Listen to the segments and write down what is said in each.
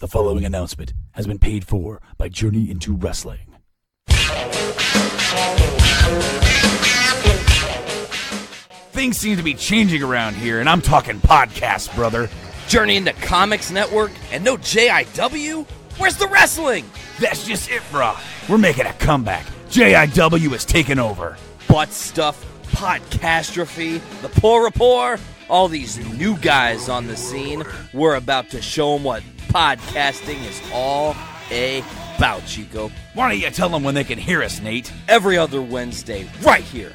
The following announcement has been paid for by Journey into Wrestling. Things seem to be changing around here, and I'm talking podcasts, brother. Journey into Comics Network and no JIW? Where's the wrestling? That's just it, brah. We're making a comeback. JIW is taking over. Butt stuff, podcastrophe, the Puhr Report, all these new guys on the scene. We're about to show them what podcasting is all about, Chico. Why don't you tell them when they can hear us, Nate? Every other Wednesday, right here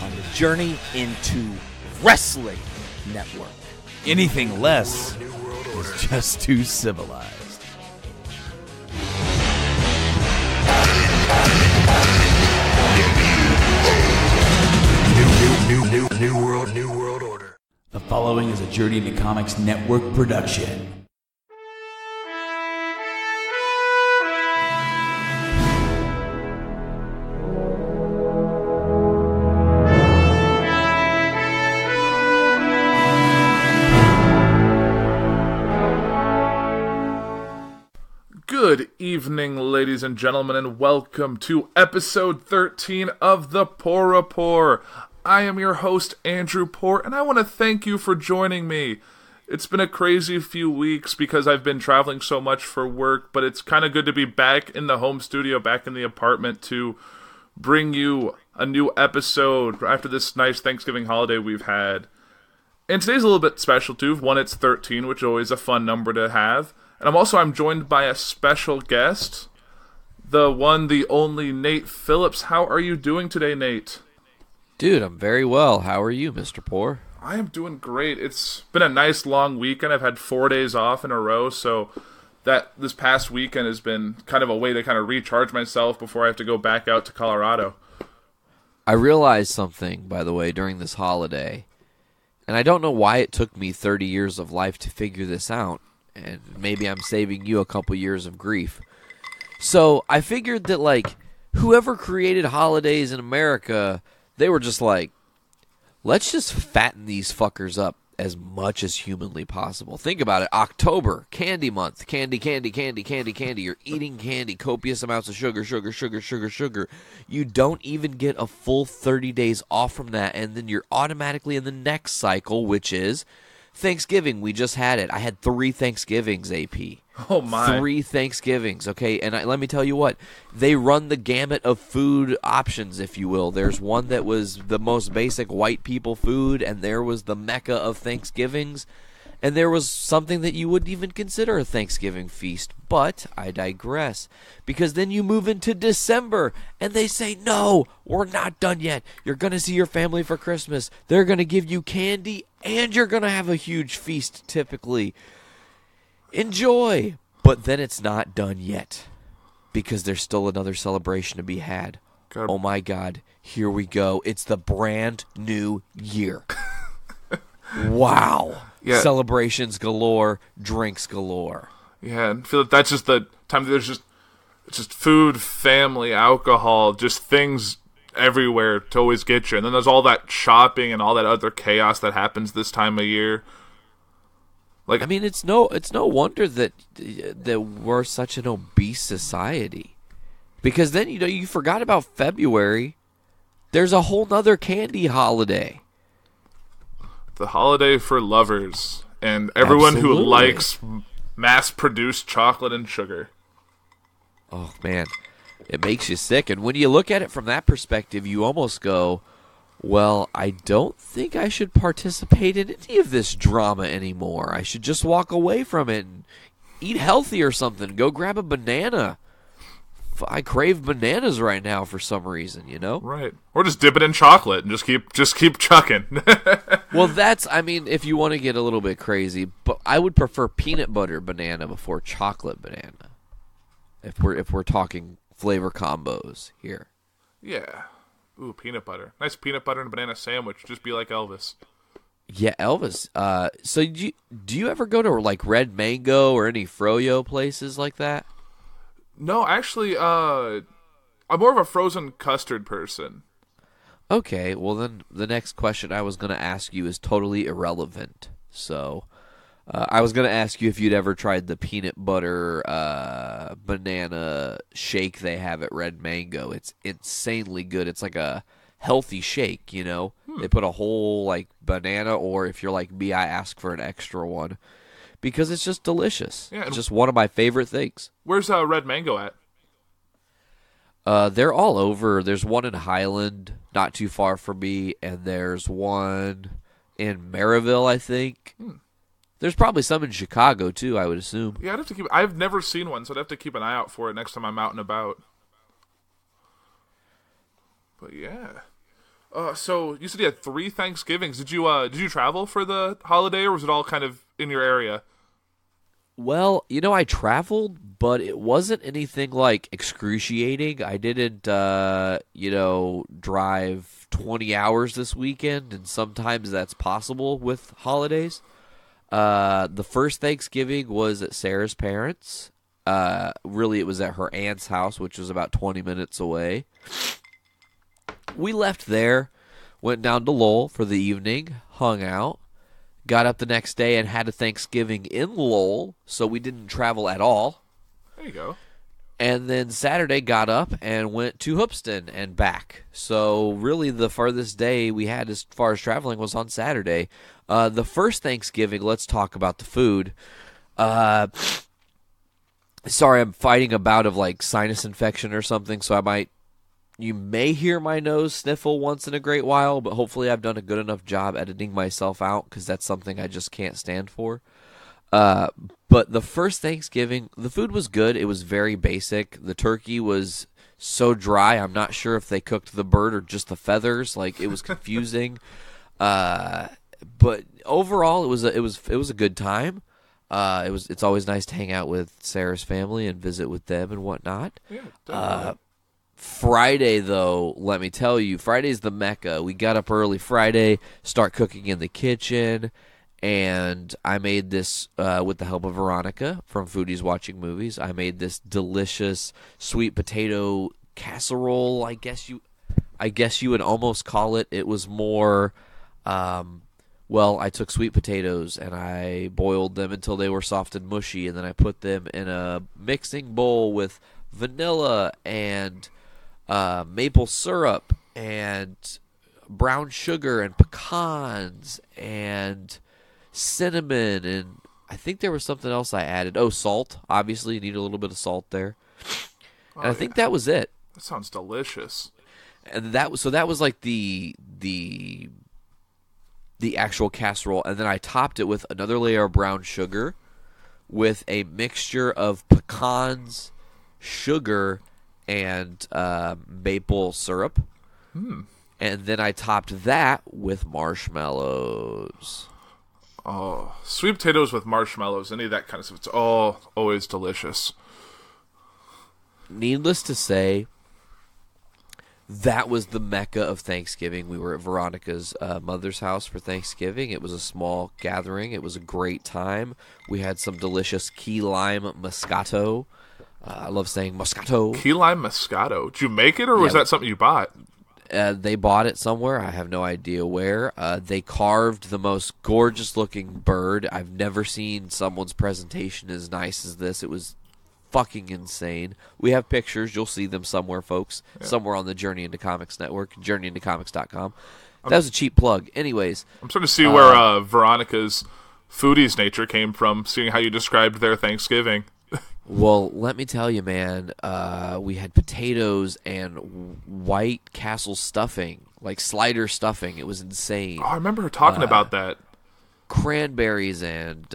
on the Journey into Wrestling Network. Anything less is just too civilized. New world order. The following is a Journey into Comics Network production. Good evening, ladies and gentlemen, and welcome to episode 13 of the Puhr Report. I am your host, Andrew Puhr, and I want to thank you for joining me. It's been a crazy few weeks because I've been traveling so much for work, but it's kind of good to be back in the home studio, back in the apartment to bring you a new episode after this nice Thanksgiving holiday we've had. And today's a little bit special too. One, it's 13, which is always a fun number to have. And I'm joined by a special guest, the one, the only Nate Phillips. How are you doing today, Nate? Dude, I'm very well. How are you, Mr. Puhr? I am doing great. It's been a nice long weekend. I've had 4 days off in a row, so that this past weekend has been kind of a way to kind of recharge myself before I have to go back out to Colorado. I realized something, by the way, during this holiday, and I don't know why it took me 30 years of life to figure this out. And maybe I'm saving you a couple years of grief. So I figured that, like, whoever created holidays in America, they were just like, let's just fatten these fuckers up as much as humanly possible. Think about it. October, candy month. Candy. You're eating candy, copious amounts of sugar. You don't even get a full 30 days off from that, and then you're automatically in the next cycle, which is Thanksgiving. We just had it. I had 3 Thanksgivings, AP. Oh, my. 3 Thanksgivings, okay? And let me tell you what. They run the gamut of food options, if you will. There's one that was the most basic white people food, and there was the mecca of Thanksgivings. And there was something that you wouldn't even consider a Thanksgiving feast. But I digress. Because then you move into December, and they say, no, we're not done yet. You're going to see your family for Christmas. They're going to give you candy, and you're going to have a huge feast, typically. Enjoy. But then it's not done yet. Because there's still another celebration to be had. God. Oh, my God. Here we go. It's the brand new year. Wow. Yeah. Celebrations galore, drinks galore. Yeah, I feel like that's just the time that there's just food, family, alcohol, just things everywhere to always get you. And then there's all that shopping and all that other chaos that happens this time of year. Like, I mean, it's no wonder that we're such an obese society. Because then, you forgot about February. There's a whole nother candy holiday. The holiday for lovers and everyone Absolutely. Who likes mass-produced chocolate and sugar. Oh, man. It makes you sick. And when you look at it from that perspective, you almost go, well, I don't think I should participate in any of this drama anymore. I should just walk away from it and eat healthy or something. Go grab a banana. I crave bananas right now for some reason, Right. Or just dip it in chocolate and just keep chucking. Well, if you want to get a little bit crazy, but I would prefer peanut butter banana before chocolate banana. If we're talking flavor combos here. Yeah. Ooh, peanut butter. Nice peanut butter and banana sandwich. Just be like Elvis. Yeah, Elvis. So do you ever go to like Red Mango or any froyo places like that? No, actually, I'm more of a frozen custard person. Okay, well then the next question I was going to ask you is totally irrelevant. So, I was going to ask you if you'd ever tried the peanut butter banana shake they have at Red Mango. It's insanely good. It's like a healthy shake, you know. They put a whole like banana, or if you're like me, I ask for an extra one because it's just delicious. Yeah, it's just one of my favorite things. Where's Red Mango at? They're all over. There's one in Highland, not too far from me, and there's one in Maryville, I think. There's probably some in Chicago too, I would assume. Yeah, I've never seen one, so I'd have to keep an eye out for it next time I'm out and about. But yeah. So you said you had 3 Thanksgivings. Did you travel for the holiday, or was it all kind of in your area? Well, you know, I traveled, but it wasn't anything like excruciating. I didn't, drive 20 hours this weekend, and sometimes that's possible with holidays. The first Thanksgiving was at Sarah's parents'. Really, it was at her aunt's house, which was about 20 minutes away. We left there, went down to Lowell for the evening, hung out, got up the next day and had a Thanksgiving in Lowell, so we didn't travel at all. There you go. And then Saturday got up and went to Hoopston and back. So really the farthest day we had as far as traveling was on Saturday. The first Thanksgiving, let's talk about the food. Sorry, I'm fighting a bout of like sinus infection or something, so you may hear my nose sniffle once in a great while, but hopefully I've done a good enough job editing myself out because that's something I just can't stand for. But the first Thanksgiving, the food was good. It was very basic. The turkey was so dry. I'm not sure if they cooked the bird or just the feathers. Like, it was confusing. But overall, it was a good time. It's always nice to hang out with Sarah's family and visit with them and whatnot. Yeah, definitely. Friday, though, let me tell you, Friday's the Mecca. We got up early Friday, start cooking in the kitchen, and I made this with the help of Veronica from Foodies Watching Movies. I made this delicious sweet potato casserole, I guess you would almost call it. It was more, I took sweet potatoes and I boiled them until they were soft and mushy, and then I put them in a mixing bowl with vanilla and maple syrup and brown sugar and pecans and cinnamon, and I think there was something else I added. Oh, salt. Obviously, you need a little bit of salt there. And I think that was it. That sounds delicious. And that was like the actual casserole, and then I topped it with another layer of brown sugar with a mixture of pecans, sugar, and maple syrup. And then I topped that with marshmallows. Oh, sweet potatoes with marshmallows, any of that kind of stuff. It's all always delicious. Needless to say, that was the Mecca of Thanksgiving. We were at Veronica's mother's house for Thanksgiving. It was a small gathering. It was a great time. We had some delicious key lime moscato. I love saying Moscato. Key lime Moscato. Did you make it, or was that something you bought? They bought it somewhere. I have no idea where. They carved the most gorgeous-looking bird. I've never seen someone's presentation as nice as this. It was fucking insane. We have pictures. You'll see them somewhere, folks. Yeah. Somewhere on the Journey Into Comics network, journeyintocomics.com. That was a cheap plug. Anyways. I'm starting to see where Veronica's foodies nature came from, seeing how you described their Thanksgiving. Well, let me tell you, man, we had potatoes and White Castle stuffing, like slider stuffing. It was insane. Oh, I remember her talking about that. Cranberries, and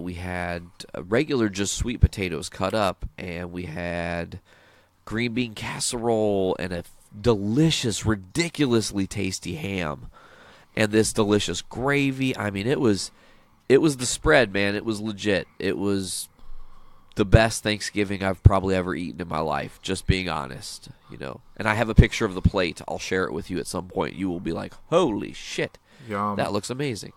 we had regular just sweet potatoes cut up, and we had green bean casserole and a delicious, ridiculously tasty ham, and this delicious gravy. I mean, it was the spread, man. It was legit. It was the best Thanksgiving I've probably ever eaten in my life, just being honest, you know. And I have a picture of the plate. I'll share it with you at some point. You will be like, holy shit, Yum. That looks amazing.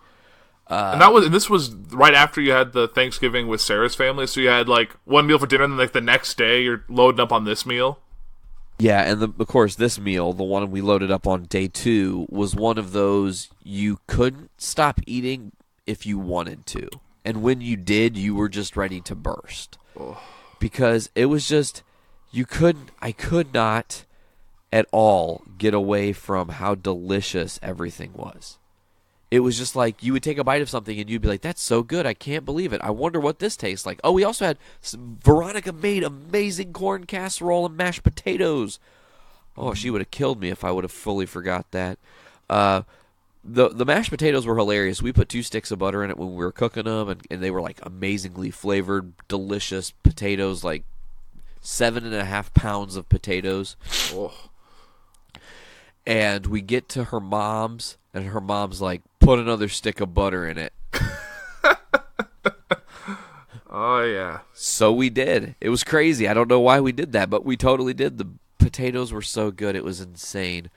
And this was right after you had the Thanksgiving with Sarah's family, so you had like one meal for dinner, and then like the next day you're loading up on this meal. Yeah, and of course this meal, the one we loaded up on day 2, was one of those you couldn't stop eating if you wanted to. And when you did, you were just ready to burst. Oh. Because it was just, I could not at all get away from how delicious everything was. It was just like you would take a bite of something and you'd be like, that's so good. I can't believe it. I wonder what this tastes like. Oh, we also had Veronica made amazing corn casserole and mashed potatoes. Oh, she would have killed me if I would have fully forgot that. The mashed potatoes were hilarious. We put 2 sticks of butter in it when we were cooking them, and they were like amazingly flavored, delicious potatoes, like 7.5 pounds of potatoes. Oh. And we get to her mom's, and her mom's like, put another stick of butter in it. Oh, yeah. So we did. It was crazy. I don't know why we did that, but we totally did. The potatoes were so good. It was insane.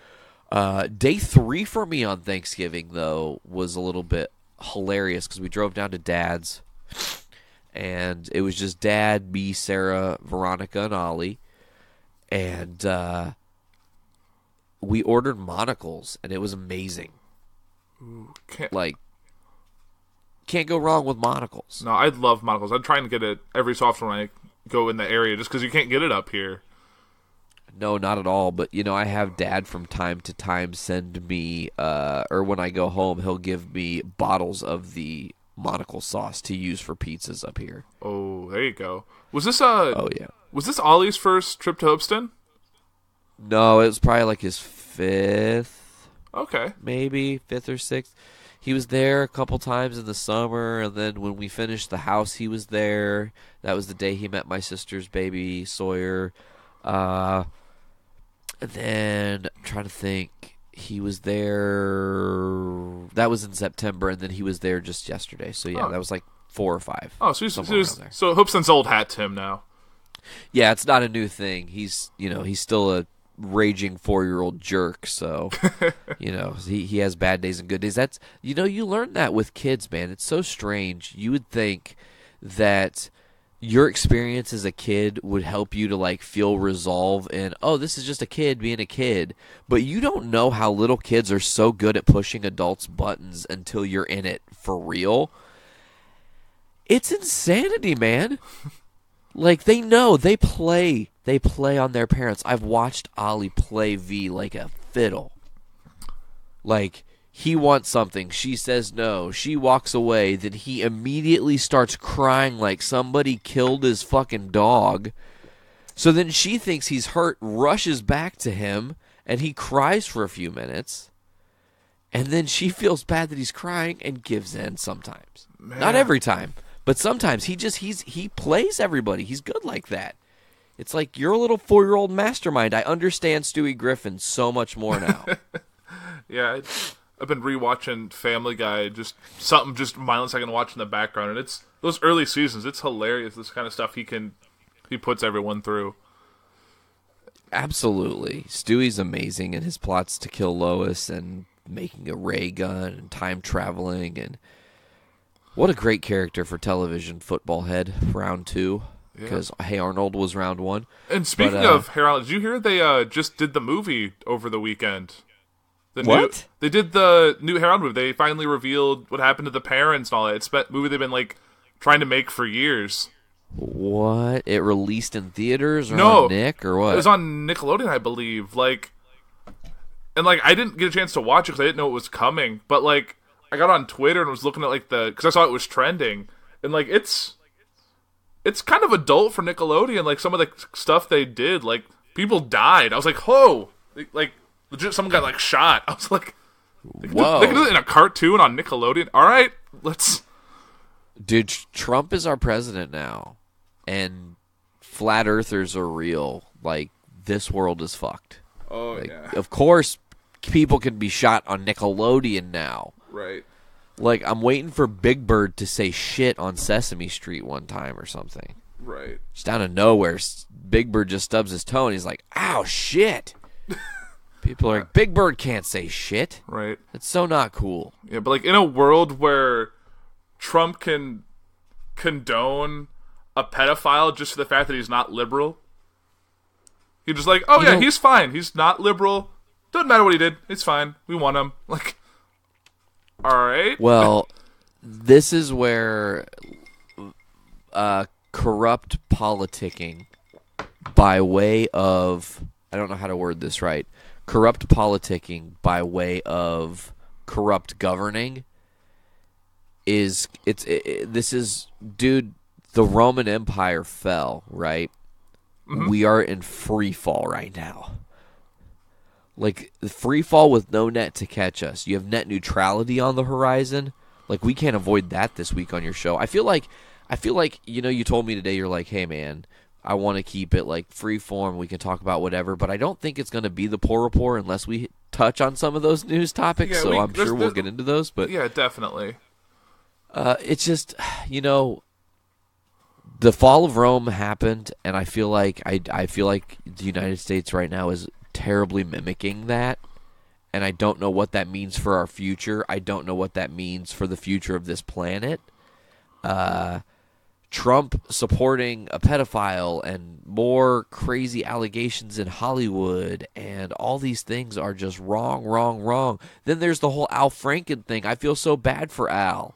Day 3 for me on Thanksgiving, though, was a little bit hilarious because we drove down to Dad's, and it was just Dad, me, Sarah, Veronica, and Ollie. And we ordered monocles, and it was amazing. Ooh, can't go wrong with monocles. No, I love monocles. I'm trying to get it every so often when I go in the area, just because you can't get it up here. No, not at all. But, I have Dad from time to time send me, or when I go home, he'll give me bottles of the monocle sauce to use for pizzas up here. Oh, there you go. Was this Oh, yeah. Was this Ollie's first trip to Hoopeston? No, it was probably like his 5th. Okay. Maybe 5th or 6th. He was there a couple times in the summer, and then when we finished the house, he was there. That was the day he met my sister's baby, Sawyer. And then, I'm trying to think, he was there, that was in September, and then he was there just yesterday. So, yeah, that was like 4 or 5. Oh, so so Hoopeston's old hat to him now. Yeah, it's not a new thing. He's still a raging 4-year-old jerk, so he has bad days and good days. That's you learn that with kids, man. It's so strange. You would think that your experience as a kid would help you to like feel resolve in, oh, this is just a kid being a kid, but you don't know how little kids are so good at pushing adults' buttons until you're in it for real. It's insanity, man. Like, they know. They play on their parents. I've watched Ollie play V like a fiddle. Like, he wants something. She says no. She walks away. Then he immediately starts crying like somebody killed his fucking dog. So then she thinks he's hurt, rushes back to him, and he cries for a few minutes. And then she feels bad that he's crying and gives in sometimes. Man. Not every time. But sometimes he plays everybody. He's good like that. It's like, you're a little 4-year-old mastermind. I understand Stewie Griffin so much more now. Yeah, I've been rewatching Family Guy, just mindless I can watch in the background, and it's those early seasons. It's hilarious. This kind of stuff he puts everyone through. Absolutely, Stewie's amazing in his plots to kill Lois and making a ray gun and time traveling and. What a great character for television, Football Head, round 2. Because Hey Arnold was round 1. And speaking of Hey Arnold, did you hear they just did the movie over the weekend? What? They did the new Hey Arnold movie. They finally revealed what happened to the parents and all that. It's a movie they've been like trying to make for years. What? It released in theaters or on Nick or what? It was on Nickelodeon, I believe. I didn't get a chance to watch it because I didn't know it was coming. But I got on Twitter and was looking at because I saw it was trending, and it's kind of adult for Nickelodeon. Like some of the stuff they did, people died. I was like, oh, legit, someone got shot. I was like, whoa, they can do it in a cartoon on Nickelodeon. All right, let's. Dude, Trump is our president now, and flat earthers are real. This world is fucked. Oh yeah. Of course, people can be shot on Nickelodeon now. Right. I'm waiting for Big Bird to say shit on Sesame Street one time or something. Right. Just out of nowhere, Big Bird just stubs his toe and he's like, ow, shit. People are like, Big Bird can't say shit. Right. It's so not cool. Yeah, but in a world where Trump can condone a pedophile just for the fact that he's not liberal, he's just like, oh, he's fine. He's not liberal. Doesn't matter what he did. It's fine. We want him. All right. Well, this is where corrupt politicking by way of, I don't know how to word this right, corrupt politicking by way of corrupt governing this is, dude, the Roman Empire fell, right? Mm-hmm. We are in free fall right now. Like, free fall with no net to catch us. You have net neutrality on the horizon. Like, we can't avoid that this week on your show. I feel like, you told me today, you're like, hey, man, I want to keep it, like, free form. We can talk about whatever. But I don't think it's going to be the Puhr Report unless we touch on some of those news topics. Yeah, so I'm sure we'll get into those. But yeah, definitely. It's just, the fall of Rome happened, and I feel like the United States right now is terribly mimicking that, and I don't know what that means for our future. I don't know what that means for the future of this planet. Trump supporting a pedophile and more crazy allegations in Hollywood, and all these things are just wrong. Then there's the whole Al Franken thing. I feel so bad for Al.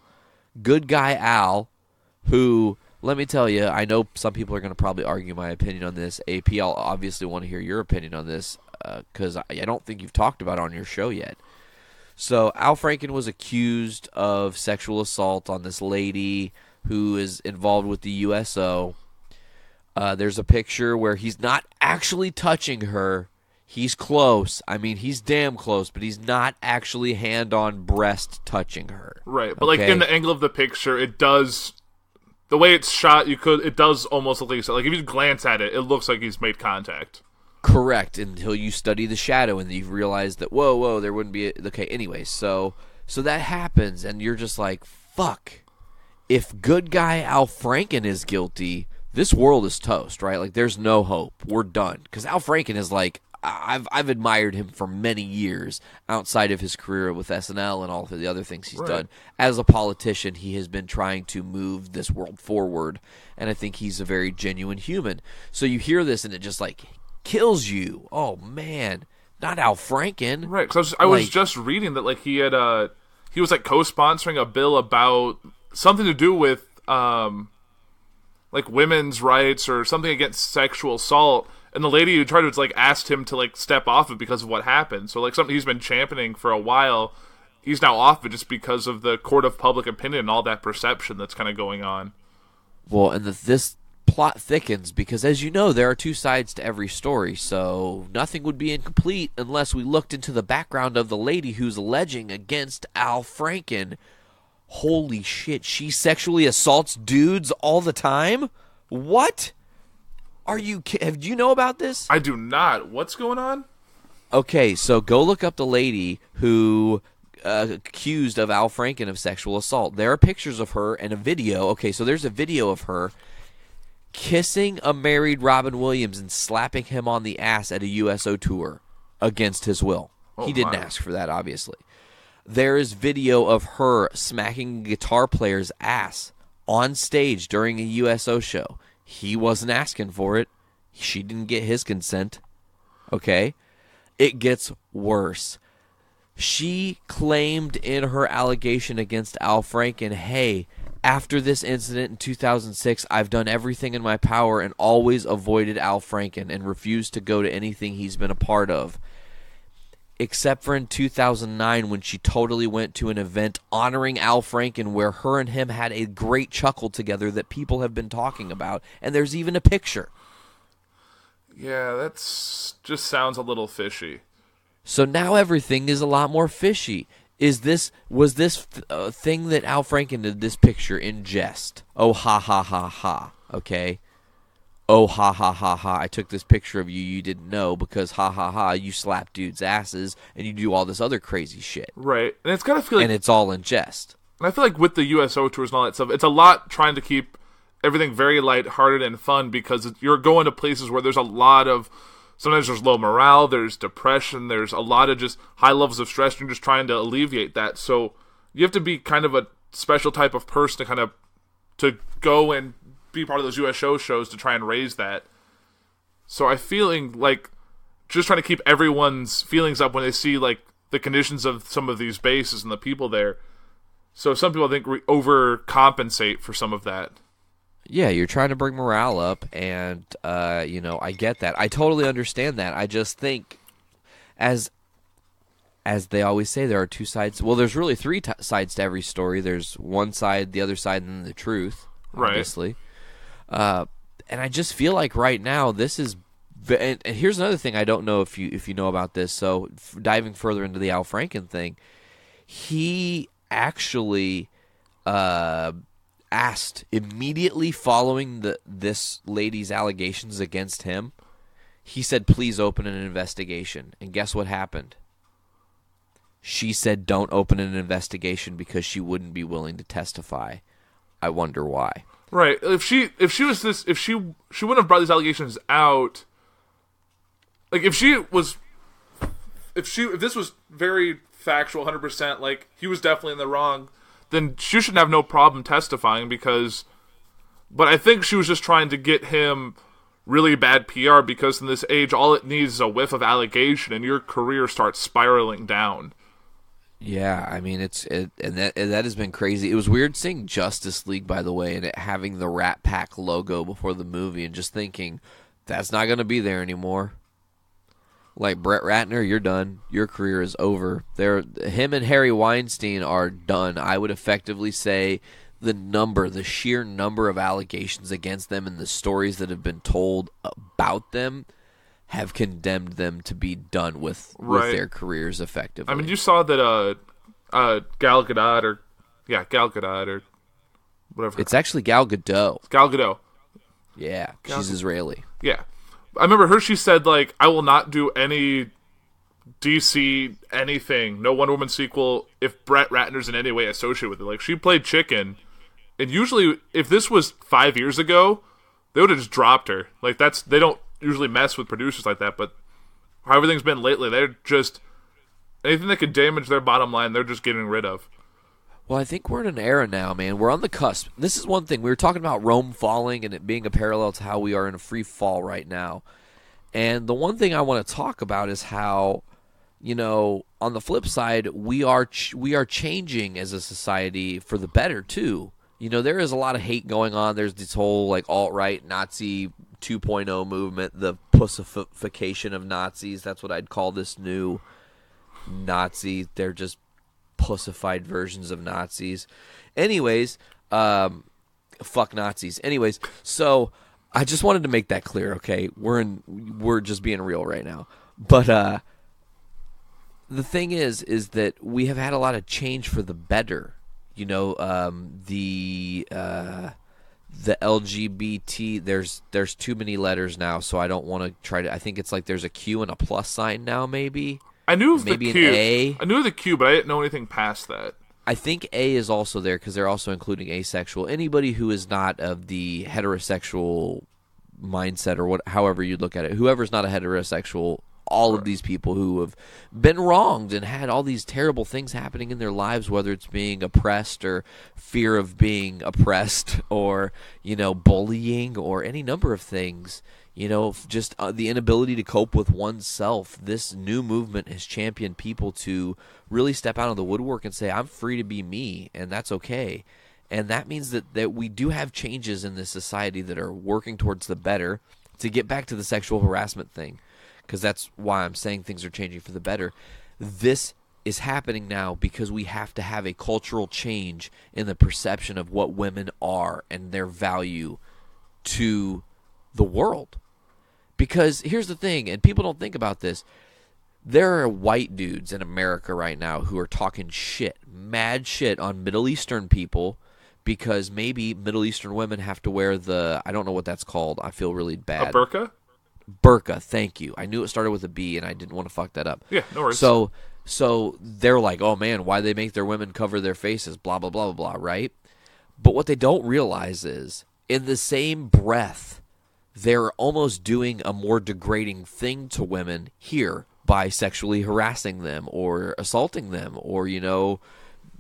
Good guy Al, who, let me tell you, I know some people are going to probably argue my opinion on this. AP, I'll obviously want to hear your opinion on this because I don't think you've talked about it on your show yet. So Al Franken was accused of sexual assault on this lady who is involved with the USO. There's a picture where he's not actually touching her. He's close. I mean, he's damn close, but he's not actually hand-on breast touching her. Right, but like in the angle of the picture, it does, the way it's shot, it does almost look like if you glance at it, it looks like he's made contact. Correct, until you study the shadow and you realize that, whoa, there wouldn't be okay, anyways, so that happens, and you're just like, fuck. If good guy Al Franken is guilty, this world is toast, right? Like, there's no hope. We're done. Because Al Franken is like, I've admired him for many years outside of his career with SNL and all of the other things he's done. As a politician, he has been trying to move this world forward, and I think he's a very genuine human. So you hear this, and it just, like, kills you. Oh, man. Not Al Franken. Right, because I was just reading that, like, he was, like, co-sponsoring a bill about something to do with, like, women's rights or something against sexual assault. And the lady who tried to, like, asked him to, like, step off it because of what happened. So, like, something he's been championing for a while, he's now off it just because of the court of public opinion and all that perception that's kind of going on. Well, and this plot thickens because, as you know, there are two sides to every story. So nothing would be incomplete unless we looked into the background of the lady who's alleging against Al Franken. Holy shit, she sexually assaults dudes all the time? What? Do you know about this? I do not. What's going on? Okay, so go look up the lady who accused of Al Franken of sexual assault. There are pictures of her and a video. Okay, so there's a video of her kissing a married Robin Williams and slapping him on the ass at a USO tour against his will. He didn't ask for that, obviously. There is video of her smacking a guitar player's ass on stage during a USO show. He wasn't asking for it. She didn't get his consent. Okay? It gets worse. She claimed in her allegation against Al Franken, hey, after this incident in 2006, I've done everything in my power and always avoided Al Franken and refused to go to anything he's been a part of. Except for in 2009 when she totally went to an event honoring Al Franken where her and him had a great chuckle together that people have been talking about. And there's even a picture. Yeah, that's just sounds a little fishy. So now everything is a lot more fishy. Was this thing that Al Franken did this picture in jest? Oh, ha, ha, ha, ha. Okay? Oh, ha, ha, ha, ha, I took this picture of you, you didn't know, because ha, ha, ha, you slap dudes' asses, and you do all this other crazy shit. Right. And it's gotta feel like... And it's all in jest. And I feel like with the USO tours and all that stuff, it's a lot trying to keep everything very lighthearted and fun, because you're going to places where there's a lot of... Sometimes there's low morale, there's depression, there's a lot of just high levels of stress, and you're just trying to alleviate that. So you have to be kind of a special type of person to go and be part of those USO shows to try and raise that. So I'm feeling like just trying to keep everyone's feelings up when they see like the conditions of some of these bases and the people there. So some people, I think, overcompensate for some of that. Yeah, you're trying to bring morale up, and, I get that. I totally understand that. I just think, as they always say, there are two sides. Well, there's really three sides to every story. There's one side, the other side, and then the truth, obviously. Right. And I just feel like right now this is and here's another thing I don't know if you know about this. So diving further into the Al Franken thing, he actually asked immediately following this lady's allegations against him. He said, "Please open an investigation." And guess what happened? She said, "Don't open an investigation," because she wouldn't be willing to testify. I wonder why. Right. If she wouldn't have brought these allegations out. Like if this was very factual, 100%, like he was definitely in the wrong, then she should have no problem testifying but I think she was just trying to get him really bad PR, because in this age, all it needs is a whiff of allegation and your career starts spiraling down. Yeah, I mean, that has been crazy. It was weird seeing Justice League, by the way, and it having the Rat Pack logo before the movie, and just thinking, that's not going to be there anymore. Like, Brett Ratner, you're done. Your career is over. Him and Harry Weinstein are done. I would effectively say the sheer number of allegations against them and the stories that have been told about them have condemned them to be done with their careers effectively. I mean, you saw that Gal Gadot or whatever. It's actually Gal Gadot. It's Gal Gadot. Yeah, she's Israeli. Yeah. I remember she said, like, I will not do any DC anything, no Wonder Woman sequel, if Brett Ratner's in any way associated with it. Like, she played chicken, and usually, if this was 5 years ago, they would have just dropped her. Like, they don't usually mess with producers like that, but how everything's been lately, they're just, anything that could damage their bottom line, they're just getting rid of. Well, I think we're in an era now, man. We're on the cusp. This is one thing. We were talking about Rome falling and it being a parallel to how we are in a free fall right now. And the one thing I want to talk about is how, on the flip side, we are changing as a society for the better, too. There is a lot of hate going on. There's this whole, like, alt-right Nazi 2.0 movement, the pussification of Nazis. That's what I'd call this new Nazi. They're just pussified versions of Nazis. Anyways, fuck Nazis. Anyways, so I just wanted to make that clear, okay? We're just being real right now. But the thing is that we have had a lot of change for the better. The LGBT, there's too many letters now, so I don't want to try to. I think it's like there's a Q and a plus sign now, maybe. I knew of maybe the Q. An A. I knew of the Q, but I didn't know anything past that. I think A is also there because they're also including asexual. Anybody who is not of the heterosexual mindset, or however you look at it, whoever's not a heterosexual, all of these people who have been wronged and had all these terrible things happening in their lives, whether it's being oppressed or fear of being oppressed or, bullying or any number of things, just the inability to cope with oneself. This new movement has championed people to really step out of the woodwork and say, I'm free to be me, and that's okay. And that means that we do have changes in this society that are working towards the better. To get back to the sexual harassment thing, because that's why I'm saying things are changing for the better. This is happening now because we have to have a cultural change in the perception of what women are and their value to the world. Because here's the thing, and people don't think about this, there are white dudes in America right now who are talking shit, mad shit on Middle Eastern people because maybe Middle Eastern women have to wear I don't know what that's called. I feel really bad. A burqa? Burqa, thank you. I knew it started with a B, and I didn't want to fuck that up. Yeah, no worries. So they're like, oh man, why they make their women cover their faces, blah, blah, blah, blah, blah, right? But what they don't realize is, in the same breath, they're almost doing a more degrading thing to women here by sexually harassing them or assaulting them or,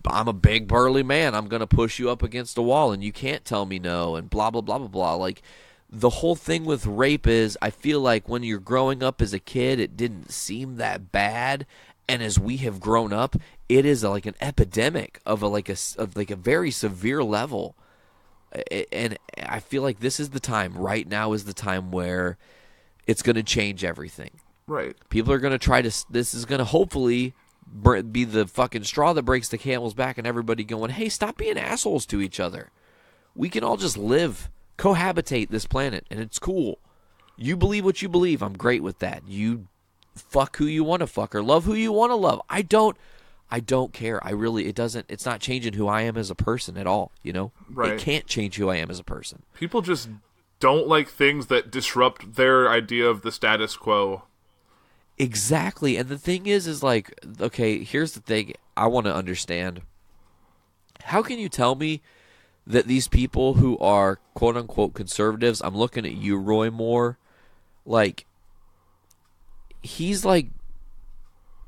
I'm a big burly man, I'm going to push you up against a wall and you can't tell me no and blah, blah, blah, blah, blah. Like, the whole thing with rape is, I feel like when you're growing up as a kid, it didn't seem that bad. And as we have grown up, it is like an epidemic of a very severe level. And I feel like this is the time. Right now is the time where it's going to change everything. Right. People are going to this is going to hopefully be the fucking straw that breaks the camel's back, and everybody going, hey, stop being assholes to each other. We can all just live, cohabitate this planet, and it's cool. You believe what you believe. I'm great with that. You fuck who you want to fuck or love who you want to love. I don't care. It's not changing who I am as a person at all, you know? Right. It can't change who I am as a person. People just don't like things that disrupt their idea of the status quo. Exactly. And the thing is like, okay, here's the thing I want to understand. How can you tell me that these people who are quote-unquote conservatives, I'm looking at you, Roy Moore, like, he's like,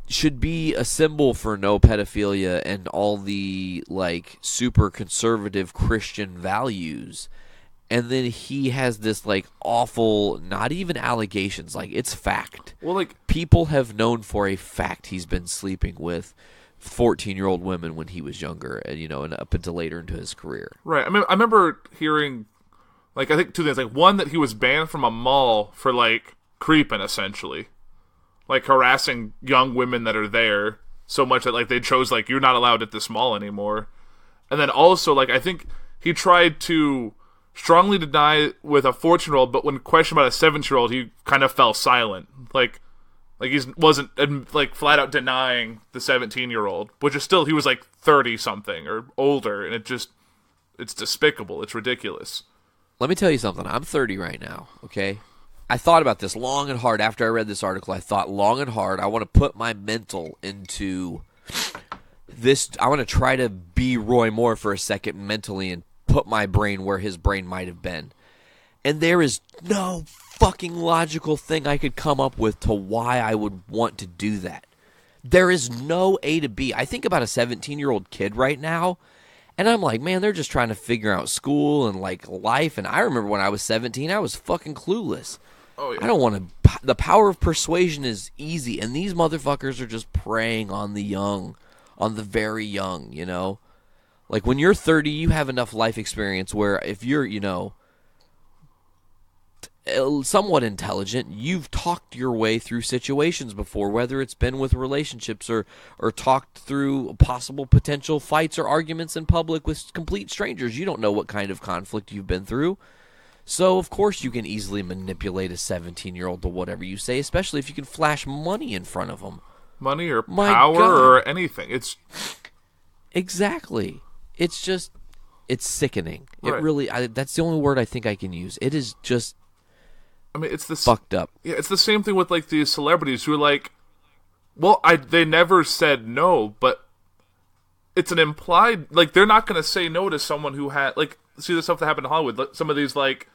should be a symbol for no pedophilia and all the, like, super conservative Christian values. And then he has this, like, awful, not even allegations, like, it's fact. Well, like, people have known for a fact he's been sleeping with 14-year-old women when he was younger, and, you know, and up until later into his career. Right. I mean, I remember hearing, like, I think two things. Like, one, that he was banned from a mall for, like, creeping, essentially. Like, harassing young women that are there so much that, like, they chose, like, you're not allowed at this mall anymore. And then also, like, I think he tried to strongly deny with a 14-year-old, but when questioned about a 17-year-old, he kind of fell silent. Like he wasn't, like, flat out denying the 17-year-old, which is still, he was, like, 30-something or older, and it's despicable. It's ridiculous. Let me tell you something. I'm 30 right now, okay? I thought about this long and hard. After I read this article, I thought long and hard. I want to put my mental into this. I want to try to be Roy Moore for a second mentally and put my brain where his brain might have been. And there is no fucking logical thing I could come up with to why I would want to do that. There is no A to B. I think about a 17-year-old kid right now, and I'm like, man, they're just trying to figure out school and, like, life. And I remember when I was 17, I was fucking clueless. Oh, yeah. I don't want to... The power of persuasion is easy, and these motherfuckers are just preying on the young, on the very young, you know? Like, when you're 30, you have enough life experience where if you're, you know, somewhat intelligent, you've talked your way through situations before, whether it's been with relationships or talked through possible potential fights or arguments in public with complete strangers. You don't know what kind of conflict you've been through. So, of course, you can easily manipulate a 17-year-old to whatever you say, especially if you can flash money in front of them. Money or power or anything. It's... Exactly. It's just... It's sickening. Right. It really... that's the only word I think I can use. It is just... I mean, it's the fucked up. Yeah, it's the same thing with, like, these celebrities who are like, well, they never said no, but it's an implied, like, they're not going to say no to someone who had, like, see the stuff that happened in Hollywood, some of these, like,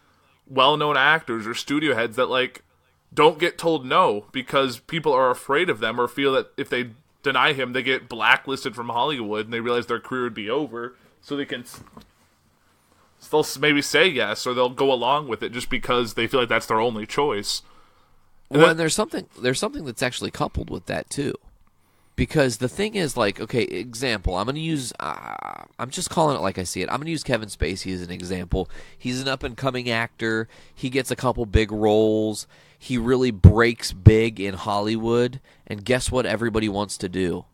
well-known actors or studio heads that, like, don't get told no because people are afraid of them or feel that if they deny him, they get blacklisted from Hollywood and they realize their career would be over, so they can... They'll maybe say yes, or they'll go along with it just because they feel like that's their only choice. And there's something that's actually coupled with that too, because the thing is, like, okay, example. I'm going to use. I'm just calling it like I see it. I'm going to use Kevin Spacey as an example. He's an up and coming actor. He gets a couple big roles. He really breaks big in Hollywood, and guess what? Everybody wants to do: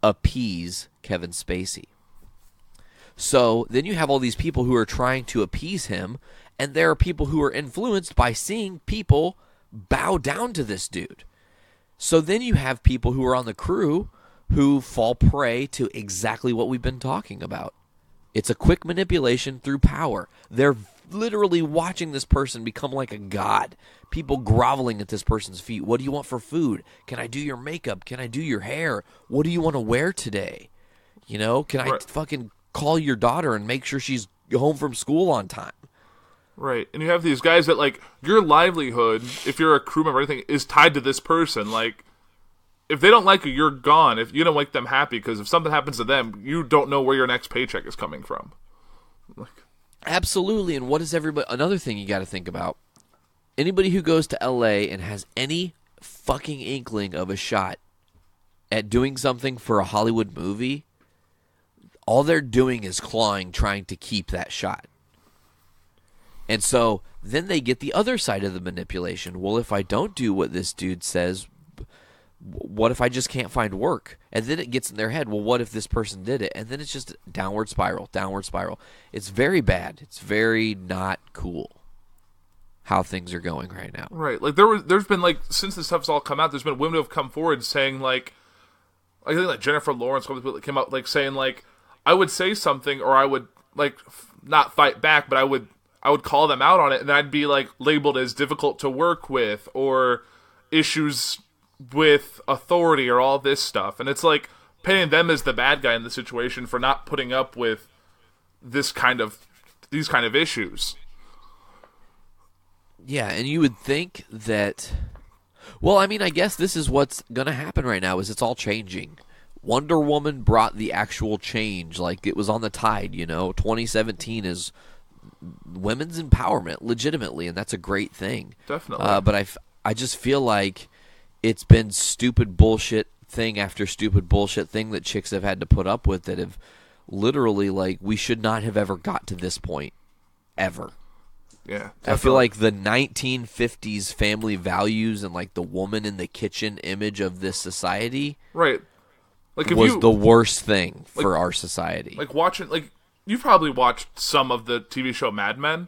appease Kevin Spacey. So then you have all these people who are trying to appease him, and there are people who are influenced by seeing people bow down to this dude. So then you have people who are on the crew who fall prey to exactly what we've been talking about. It's a quick manipulation through power. They're literally watching this person become like a god. People groveling at this person's feet. What do you want for food? Can I do your makeup? Can I do your hair? What do you want to wear today? You know, can I fucking... call your daughter and make sure she's home from school on time. Right. And you have these guys that, like, your livelihood, if you're a crew member or anything, is tied to this person. Like, if they don't like you, you're gone. If you don't make them happy, because if something happens to them, you don't know where your next paycheck is coming from. Like, absolutely. And what is everybody... Another thing you got to think about. Anybody who goes to LA and has any fucking inkling of a shot at doing something for a Hollywood movie, all they're doing is clawing, trying to keep that shot. And so then they get the other side of the manipulation. Well, if I don't do what this dude says, what if I just can't find work? And then it gets in their head, well, what if this person did it? And then it's just downward spiral. It's very bad. It's very not cool how things are going right now. Right. Like there's been like, since this stuff's all come out, there's been women who have come forward saying like, I think like Jennifer Lawrence came out like saying like, I would say something or I would like not fight back, but I would call them out on it, and I'd be like labeled as difficult to work with or issues with authority or all this stuff. And it's like painting them as the bad guy in the situation for not putting up with these kind of issues. Yeah, and you would think that, well, I mean, I guess this is what's going to happen right now is it's all changing. Wonder Woman brought the actual change, like it was on the tide, 2017 is women's empowerment, legitimately, and that's a great thing. Definitely. But I just feel like it's been stupid bullshit thing after stupid bullshit thing that chicks have had to put up with that have literally, like, we should not have ever got to this point, ever. Yeah, definitely. I feel like the 1950s family values and, like, the woman in the kitchen image of this society right. Like was the worst thing for our society. Like, watching, like, you've probably watched some of the TV show Mad Men.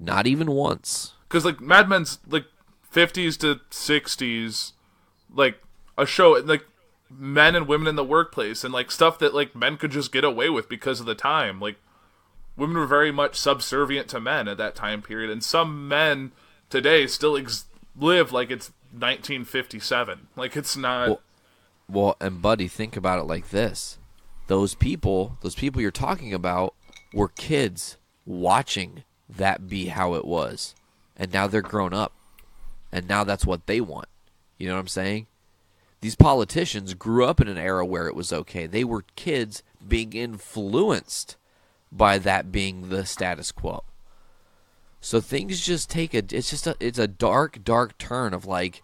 Not even once. Because, like, Mad Men's, like, 50s to 60s, like, a show, like, men and women in the workplace, and, like, stuff that, like, men could just get away with because of the time. Like, women were very much subservient to men at that time period, and some men today still live like it's 1957. Like, it's not... Well, and buddy, think about it like this. Those people you're talking about were kids watching that be how it was. And now they're grown up. And now that's what they want. You know what I'm saying? These politicians grew up in an era where it was okay. They were kids being influenced by that being the status quo. So things just take it's a dark, dark turn of like,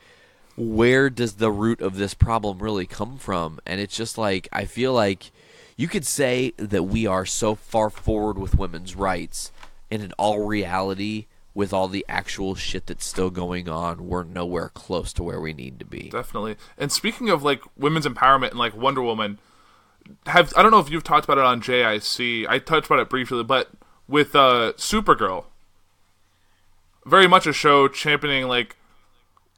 where does the root of this problem really come from? And it's just like, I feel like you could say that we are so far forward with women's rights, and in all reality, with all the actual shit that's still going on, we're nowhere close to where we need to be. Definitely. And speaking of like women's empowerment and like Wonder Woman, I don't know if you've talked about it on JIC. I touched about it briefly, but with Supergirl, very much a show championing like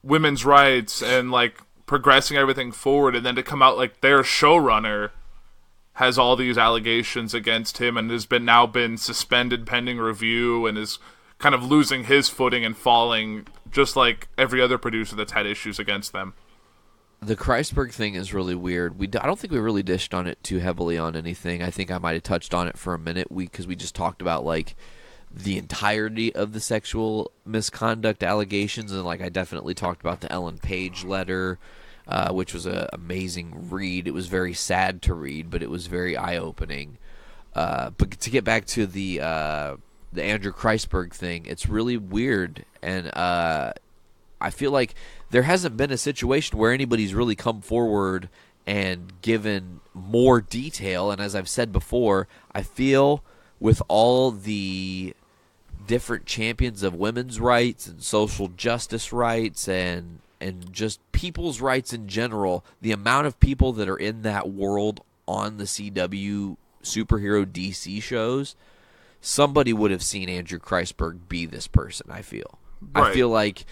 women's rights and like progressing everything forward, and then to come out like their showrunner has all these allegations against him and has now been suspended pending review and is kind of losing his footing and falling just like every other producer that's had issues against them. The Kreisberg thing is really weird. I don't think we really dished on it too heavily on anything. I think I might have touched on it for a minute because we just talked about like the entirety of the sexual misconduct allegations, and like I definitely talked about the Ellen Page letter, which was an amazing read. It was very sad to read, but it was very eye-opening. But to get back to the Andrew Kreisberg thing, it's really weird, and I feel like there hasn't been a situation where anybody's really come forward and given more detail. And as I've said before, I feel with all the different champions of women's rights and social justice rights and just people's rights in general, the amount of people that are in that world on the CW superhero DC shows, somebody would have seen Andrew Kreisberg be this person, I feel. Right. I feel like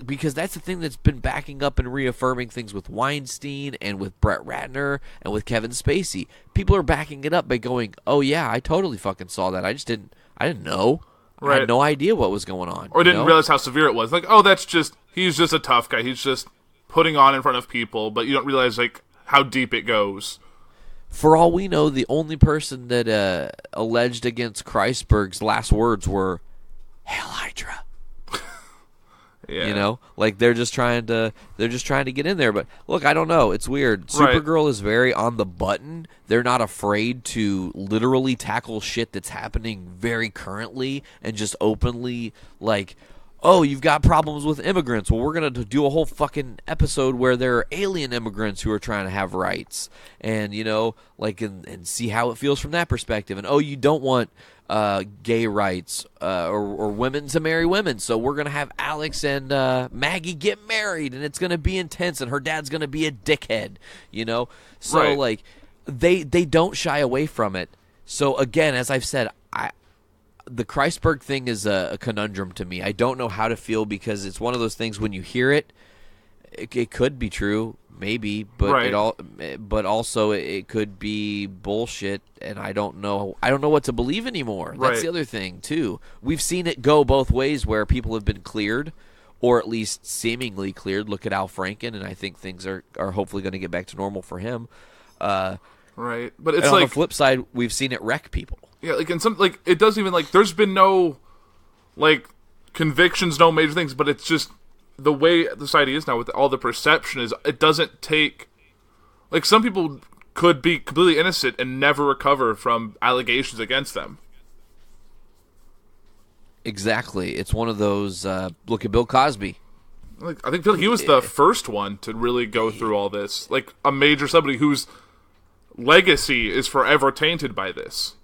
because that's the thing that's been backing up and reaffirming things with Weinstein and with Brett Ratner and with Kevin Spacey. People are backing it up by going, "Oh yeah, I totally fucking saw that. I didn't know. Right. I had no idea what was going on." Or didn't realize how severe it was. Like, "Oh, he's just a tough guy. He's just putting on in front of people," but you don't realize like how deep it goes. For all we know, the only person that alleged against Kreisberg's last words were "Hail Hydra." Yeah. You know, like they're just trying to get in there. But look, I don't know. It's weird. Right. Supergirl is very on the button. They're not afraid to literally tackle shit that's happening very currently and just openly like, oh, you've got problems with immigrants. Well, we're going to do a whole fucking episode where there are alien immigrants who are trying to have rights. And, and see how it feels from that perspective. And, oh, you don't want gay rights or women to marry women. So we're going to have Alex and Maggie get married. And it's going to be intense. And her dad's going to be a dickhead, So, right. They don't shy away from it. So, again, as I've said, the Kreisberg thing is a conundrum to me. I don't know how to feel because it's one of those things when you hear it, it could be true, maybe, but right. but also it could be bullshit, and I don't know what to believe anymore. Right. That's the other thing too. We've seen it go both ways where people have been cleared, or at least seemingly cleared. Look at Al Franken, and I think things are hopefully going to get back to normal for him. Right, but it's on the flip side, we've seen it wreck people. Yeah, it doesn't even there's been no convictions, no major things, but it's just the way society is now with all the perception is it doesn't take some people could be completely innocent and never recover from allegations against them. Exactly, it's one of those. Look at Bill Cosby. I think he was the first one to really go through all this, a major celebrity whose legacy is forever tainted by this.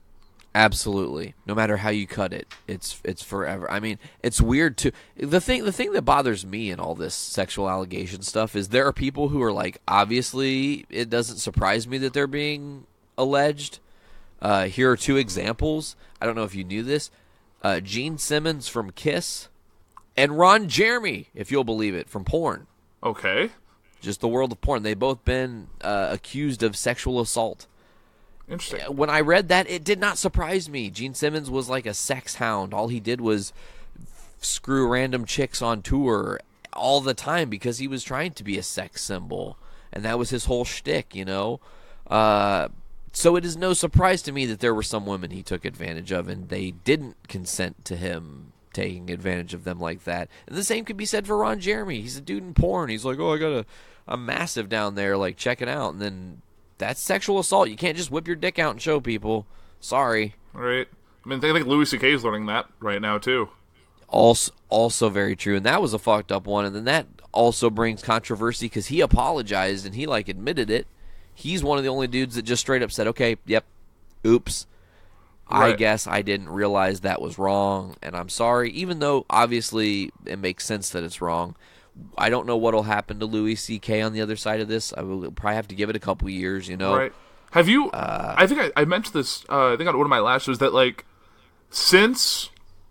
Absolutely. No matter how you cut it, it's forever. I mean, it's weird too. The thing that bothers me in all this sexual allegation stuff is there are people who are obviously it doesn't surprise me that they're being alleged. Here are two examples. I don't know if you knew this. Gene Simmons from Kiss and Ron Jeremy, if you'll believe it, from porn. Okay. Just the world of porn. They've both been accused of sexual assault. Interesting. When I read that, it did not surprise me. Gene Simmons was like a sex hound. All he did was screw random chicks on tour all the time because he was trying to be a sex symbol. And that was his whole shtick, So it is no surprise to me that there were some women he took advantage of, and they didn't consent to him taking advantage of them like that. And the same could be said for Ron Jeremy. He's a dude in porn. He's like, oh, I got a massive down there, check it out. And then that's sexual assault. You can't just whip your dick out and show people. Sorry. Right. I mean, I think Louis C.K. is learning that right now, too. Also very true. And that was a fucked up one. And then that also brings controversy because he apologized and he, admitted it. He's one of the only dudes that just straight up said, okay, yep, oops. Right. I guess I didn't realize that was wrong, and I'm sorry. Even though, obviously, it makes sense that it's wrong. I don't know what will happen to Louis C.K. on the other side of this. I will probably have to give it a couple years, Right. Have you... I think I mentioned this, I think on one of my last shows, that, since,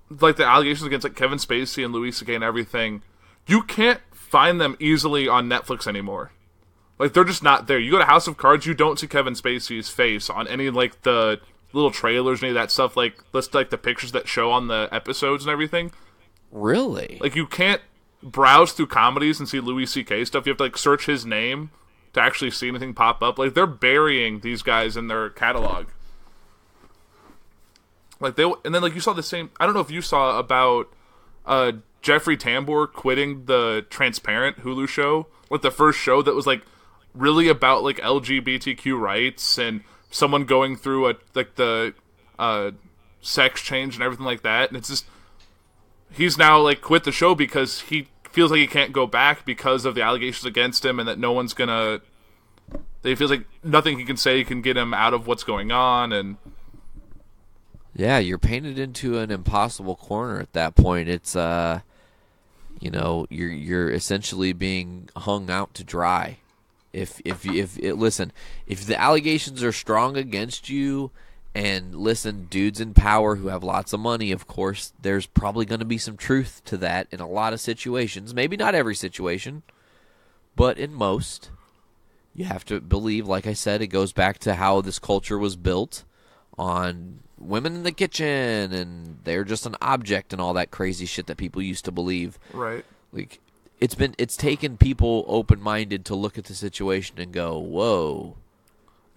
the allegations against, Kevin Spacey and Louis C.K. and everything, you can't find them easily on Netflix anymore. They're just not there. You go to House of Cards, you don't see Kevin Spacey's face on any, the little trailers, any of that stuff, the pictures that show on the episodes and everything. Really? You can't browse through comedies and see Louis C.K. stuff. You have to search his name to actually see anything pop up. They're burying these guys in their catalog. And then you saw the same. I don't know if you saw about Jeffrey Tambor quitting the Transparent Hulu show, the first show that was really about LGBTQ rights and someone going through the sex change and everything like that. And it's just he's now quit the show because he feels like he can't go back because of the allegations against him, and that no one's gonna. He feels like nothing he can say can get him out of what's going on, and yeah, you're painted into an impossible corner at that point. It's you're essentially being hung out to dry. If the allegations are strong against you, and listen, dudes in power who have lots of money, of course, there's probably going to be some truth to that in a lot of situations. Maybe not every situation, but in most. You have to believe, like I said, it goes back to how this culture was built on women in the kitchen, and they're just an object and all that crazy shit that people used to believe. Right. It's taken people open-minded to look at the situation and go, whoa.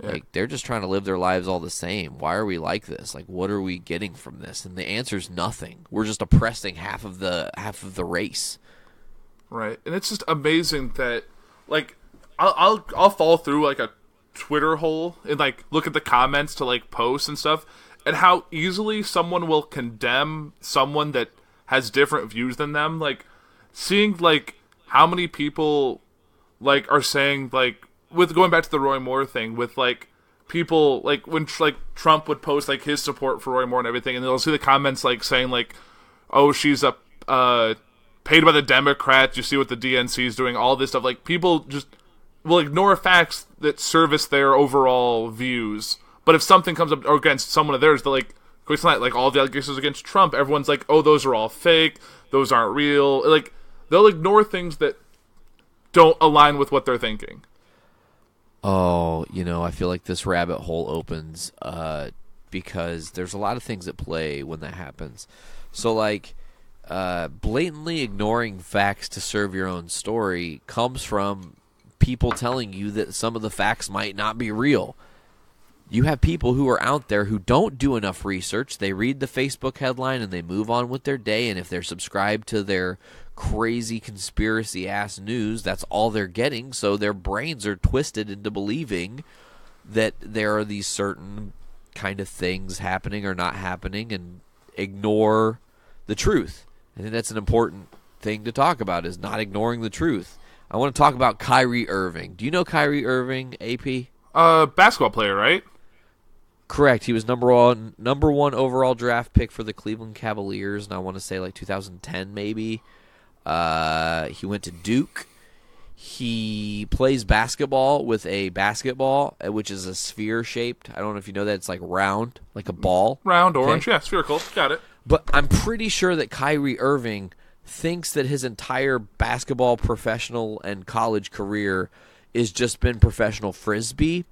Yeah. They're just trying to live their lives all the same. Why are we like this? What are we getting from this? And the answer's nothing. We're just oppressing half of the race. Right. And it's just amazing that I'll fall through a Twitter hole and look at the comments to posts and stuff, and how easily someone will condemn someone that has different views than them. Like, seeing, like, how many people, like, are saying, like, with going back to the Roy Moore thing, with, like, people, like, when, like, Trump would post, like, his support for Roy Moore and everything, and they'll see the comments, like, saying, like, oh, she's paid by the Democrats, you see what the DNC is doing, all this stuff. Like, people just will ignore facts that service their overall views. But if something comes up against someone of theirs, they're like, like, all the allegations against Trump, everyone's like, oh, those are all fake, those aren't real. Like, they'll ignore things that don't align with what they're thinking. Oh, I feel like this rabbit hole opens because there's a lot of things at play when that happens. So, like, blatantly ignoring facts to serve your own story comes from people telling you that some of the facts might not be real. You have people who are out there who don't do enough research. They read the Facebook headline and they move on with their day, and if they're subscribed to their crazy conspiracy-ass news, that's all they're getting, so their brains are twisted into believing that there are these certain kind of things happening or not happening and ignore the truth. I think that's an important thing to talk about, is not ignoring the truth. I want to talk about Kyrie Irving. Do you know Kyrie Irving, AP? Basketball player, right? Correct. He was number one overall draft pick for the Cleveland Cavaliers, and I want to say like 2010 maybe. He went to Duke. He plays basketball with a basketball, which is a sphere-shaped. I don't know if you know that. It's like round, like a ball. Round, orange, yeah, spherical. Got it. But I'm pretty sure that Kyrie Irving thinks that his entire basketball professional and college career is just been professional Frisbee.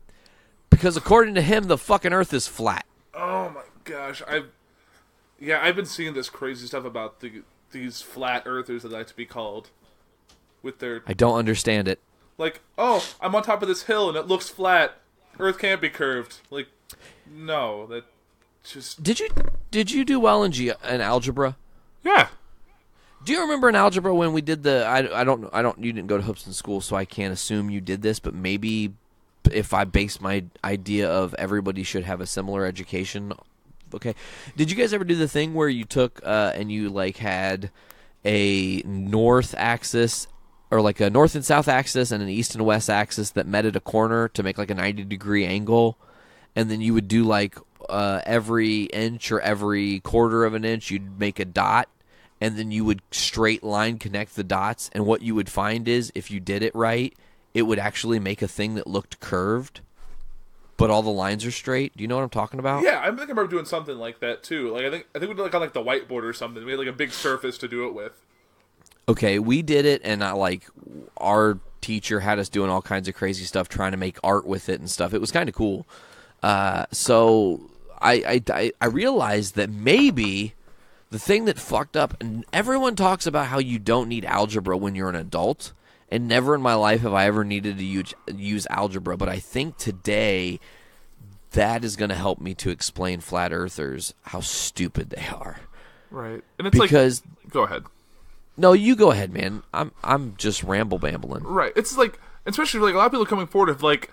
Because according to him, the fucking earth is flat. Oh my gosh. I've been seeing this crazy stuff about these flat earthers that like to be called. With their... I don't understand it. Like, oh, I'm on top of this hill and it looks flat. Earth can't be curved. Like, no, that just... Did you do well in algebra? Yeah. Do you remember in algebra when we did the... I don't. You didn't go to Hoopson School, so I can't assume you did this, but maybe if I base my idea of everybody should have a similar education... Okay. Did you guys ever do the thing where you took and you like had a north axis, or like a north and south axis and an east and west axis that met at a corner to make like a 90-degree angle, and then you would do like every inch or every quarter of an inch you'd make a dot, and then you would straight line connect the dots, and what you would find is if you did it right, it would actually make a thing that looked curved, but all the lines are straight. Do you know what I'm talking about? Yeah, I think I remember doing something like that too. Like I think we did like on like the whiteboard or something. We had like a big surface to do it with. Okay, we did it, and our teacher had us doing all kinds of crazy stuff, trying to make art with it and stuff. It was kind of cool. So I realized that maybe the thing that fucked up, and everyone talks about how you don't need algebra when you're an adult, and never in my life have I ever needed to use algebra, but I think today that is going to help me to explain flat earthers how stupid they are. Right. And it's because, like... Go ahead. No, you go ahead, man. I'm just ramble-bambling. Right. It's like, especially like a lot of people coming forward have like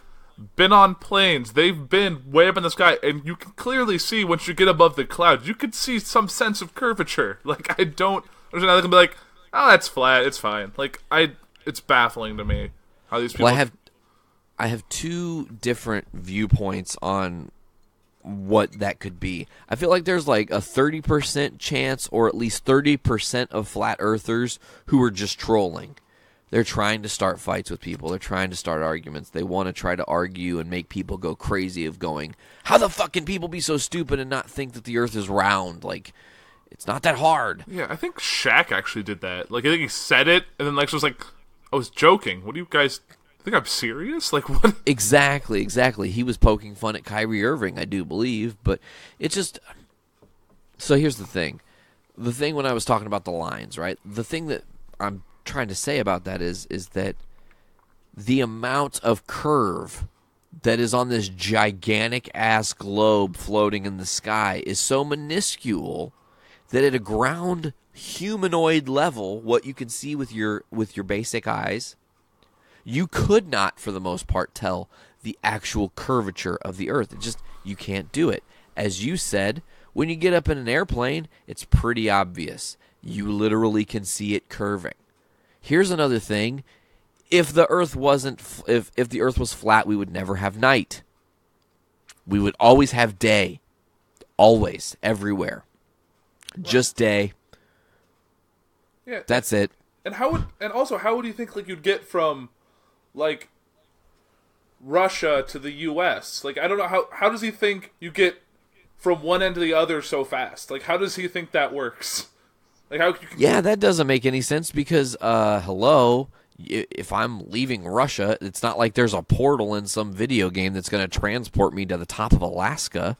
been on planes. They've been way up in the sky, and you can clearly see once you get above the clouds, you could see some sense of curvature. Like, I don't understand how they can be like, oh, that's flat, it's fine. Like, it's baffling to me how these people... Well, I have two different viewpoints on what that could be. I feel like there's like a 30% chance, or at least 30% of flat earthers who are just trolling. They're trying to start fights with people. They're trying to start arguments. They want to try to argue and make people go crazy of going, how the fuck can people be so stupid and not think that the earth is round? Like, it's not that hard. Yeah, I think Shaq actually did that. Like, I think he said it, and then Lex was like, I was joking. What do you guys think I'm serious? Like, what? Exactly. He was poking fun at Kyrie Irving, I do believe, but it's just... So here's the thing. The thing when I was talking about the lines, right? The thing that I'm trying to say about that is that the amount of curve that is on this gigantic ass globe floating in the sky is so minuscule that at a ground humanoid level, what you can see with your basic eyes, you could not, for the most part, tell the actual curvature of the earth. You can't do it. As you said, when you get up in an airplane, it's pretty obvious. You literally can see it curving. Here's another thing. If the earth if the earth was flat, we would never have night. We would always have day. Always, everywhere. Just day. Yeah. That's it. And how would you think like you'd get from like Russia to the US? Like I don't know how does he think you get from one end to the other so fast? Like how does he think that works? Like how Yeah, that doesn't make any sense because hello, if I'm leaving Russia, it's not like there's a portal in some video game that's going to transport me to the top of Alaska.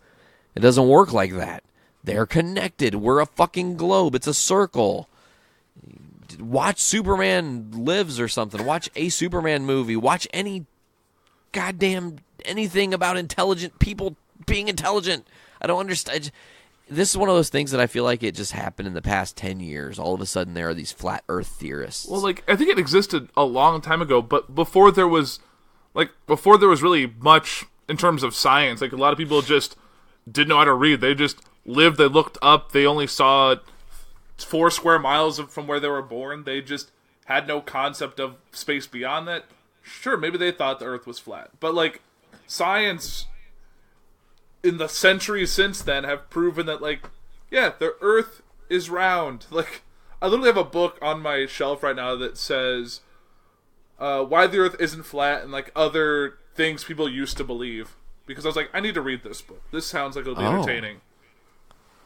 It doesn't work like that. They're connected. We're a fucking globe. It's a circle. Watch Superman Lives or something. Watch a Superman movie. Watch any goddamn anything about intelligent people being intelligent. I don't understand. This is one of those things that I feel like it just happened in the past 10 years. All of a sudden, there are these flat Earth theorists. Well, like I think it existed a long time ago, but before there was really much in terms of science, like a lot of people just didn't know how to read. They just lived. They looked up. They only saw 4 square miles from where they were born. They just had no concept of space beyond that. Sure, maybe they thought the Earth was flat, but like science in the centuries since then have proven that, like, yeah, the Earth is round. Like, I literally have a book on my shelf right now that says why the Earth isn't flat and, like, other things people used to believe. Because I was like, I need to read this book. This sounds like it'll be entertaining.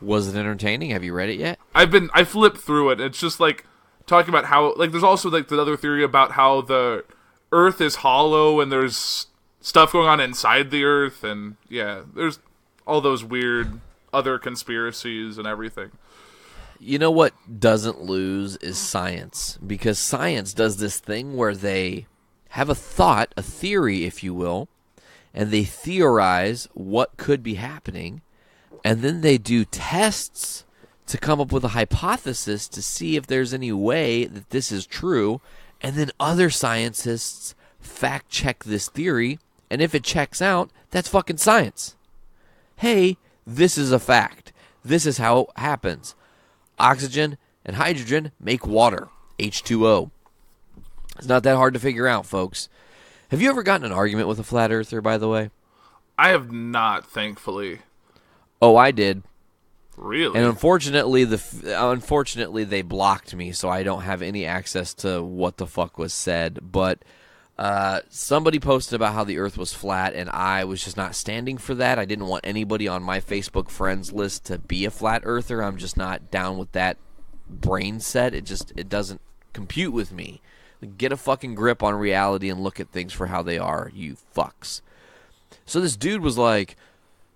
Was it entertaining? Have you read it yet? I flipped through it. It's just, like, talking about how, like, there's also, like, the other theory about how the Earth is hollow and there's stuff going on inside the Earth, and yeah, there's all those weird other conspiracies and everything. You know what doesn't lose is science, because science does this thing where they have a thought, a theory, if you will, and they theorize what could be happening, and then they do tests to come up with a hypothesis to see if there's any way that this is true, and then other scientists fact-check this theory, and if it checks out, that's fucking science. Hey, this is a fact. This is how it happens. Oxygen and hydrogen make water, H2O. It's not that hard to figure out, folks. Have you ever gotten in an argument with a flat earther, by the way? I have not, thankfully. Oh, I did. Really? And unfortunately, they blocked me, so I don't have any access to what the fuck was said. But somebody posted about how the Earth was flat, and I was just not standing for that. I didn't want anybody on my Facebook friends list to be a flat earther. I'm just not down with that brain set. It doesn't compute with me. Get a fucking grip on reality and look at things for how they are, you fucks. So this dude was like,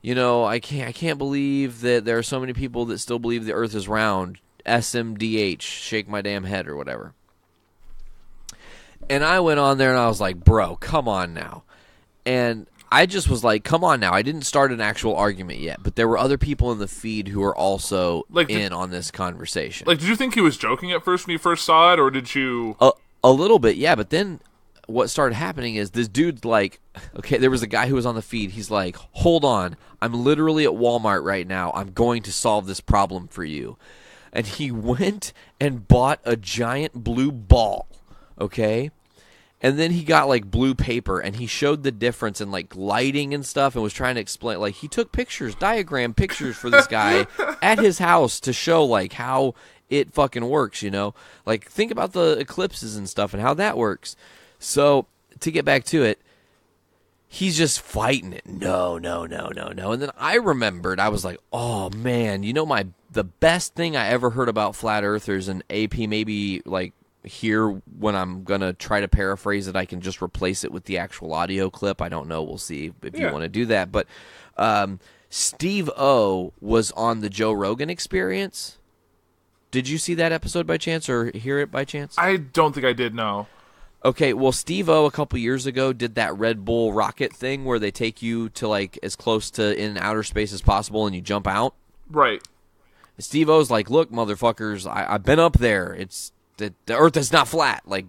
you know, I can't believe that there are so many people that still believe the Earth is round. SMDH, shake my damn head or whatever. And I went on there and I was like, bro, come on now. And I just was like, come on now. I didn't start an actual argument yet, but there were other people in the feed who were also on this conversation. Like, did you think he was joking at first when you first saw it, or did you... A little bit, yeah, but then what started happening is this dude's like, okay, there was a guy who was on the feed. He's like, hold on, I'm literally at Walmart right now. I'm going to solve this problem for you. And he went and bought a giant blue ball, okay? And then he got like blue paper and he showed the difference in like lighting and stuff and was trying to explain, like he took diagram pictures for this guy at his house to show like how it fucking works, you know? Like, think about the eclipses and stuff and how that works. So, to get back to it, he's just fighting it. No. And then I remembered, I was like, oh, man, you know the best thing I ever heard about flat earthers, and AP maybe, like, here when I'm going to try to paraphrase it, I can just replace it with the actual audio clip. I don't know. We'll see if you want to do that. But Steve O was on the Joe Rogan Experience. Did you see that episode by chance or hear it by chance? I don't think I did, no. Okay, well, Steve-O a couple years ago did that Red Bull rocket thing where they take you to, like, as close to in outer space as possible and you jump out. Right. Steve-O's like, look, motherfuckers, I've been up there. It's the Earth is not flat. Like,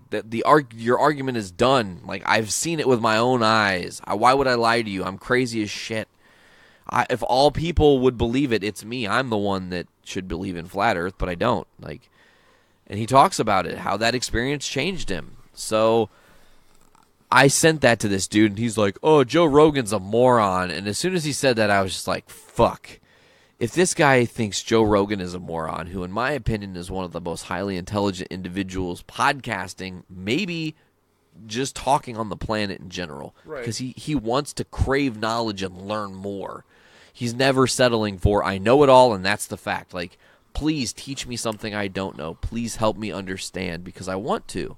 your argument is done. Like, I've seen it with my own eyes. Why would I lie to you? I'm crazy as shit. If all people would believe it, it's me. I'm the one that should believe in flat Earth, but I don't. Like, And he talks about it, how that experience changed him. So I sent that to this dude, and he's like, oh, Joe Rogan's a moron. And as soon as he said that, I was just like, fuck. If this guy thinks Joe Rogan is a moron, who in my opinion is one of the most highly intelligent individuals podcasting, maybe just talking on the planet in general, because he wants to crave knowledge and learn more. He's never settling for, I know it all, and that's the fact. Like, please teach me something I don't know. Please help me understand, because I want to.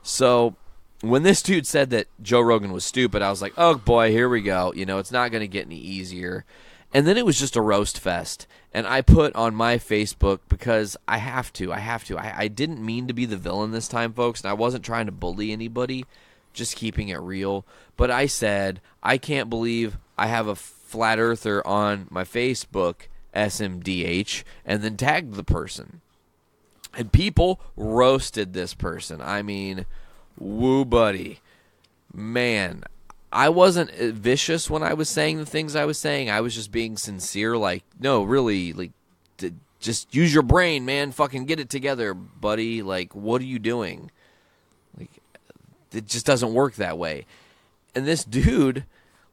So when this dude said that Joe Rogan was stupid, I was like, oh boy, here we go. You know, it's not going to get any easier. And then it was just a roast fest. And I put on my Facebook, because I have to. I didn't mean to be the villain this time, folks, and I wasn't trying to bully anybody, just keeping it real. But I said, I can't believe I have a flat earther on my Facebook, SMDH, and then tagged the person. And people roasted this person. I mean, woo, buddy. Man, I wasn't vicious when I was saying the things I was saying. I was just being sincere. Like, no, really, like, just use your brain, man. Fucking get it together, buddy. Like, what are you doing? Like, it just doesn't work that way. And this dude,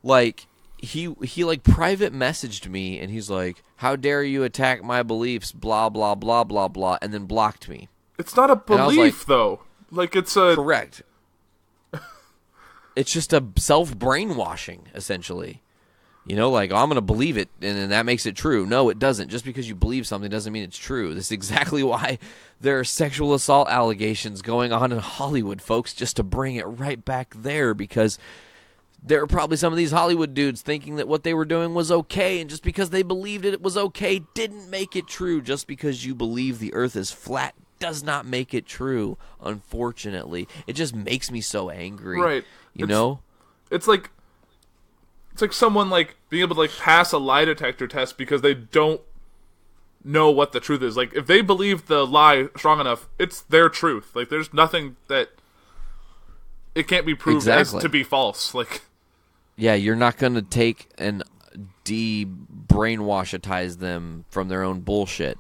like, he like private messaged me, and he's like, how dare you attack my beliefs, blah, blah, blah, blah, blah, and then blocked me. It's not a belief, though. Like, it's a... Correct. It's just a self-brainwashing, essentially. You know, like, oh, I'm going to believe it, and then that makes it true. No, it doesn't. Just because you believe something doesn't mean it's true. This is exactly why there are sexual assault allegations going on in Hollywood, folks, just to bring it right back there, because there are probably some of these Hollywood dudes thinking that what they were doing was okay, and just because they believed it was okay didn't make it true. Just because you believe the earth is flat does not make it true, unfortunately. It just makes me so angry. Right. You know? It's like someone like being able to like pass a lie detector test because they don't know what the truth is. Like, if they believe the lie strong enough, it's their truth. Like, there's nothing that it can't be proved as to be false. Like, yeah, you're not going to take and de-brainwashitize them from their own bullshit.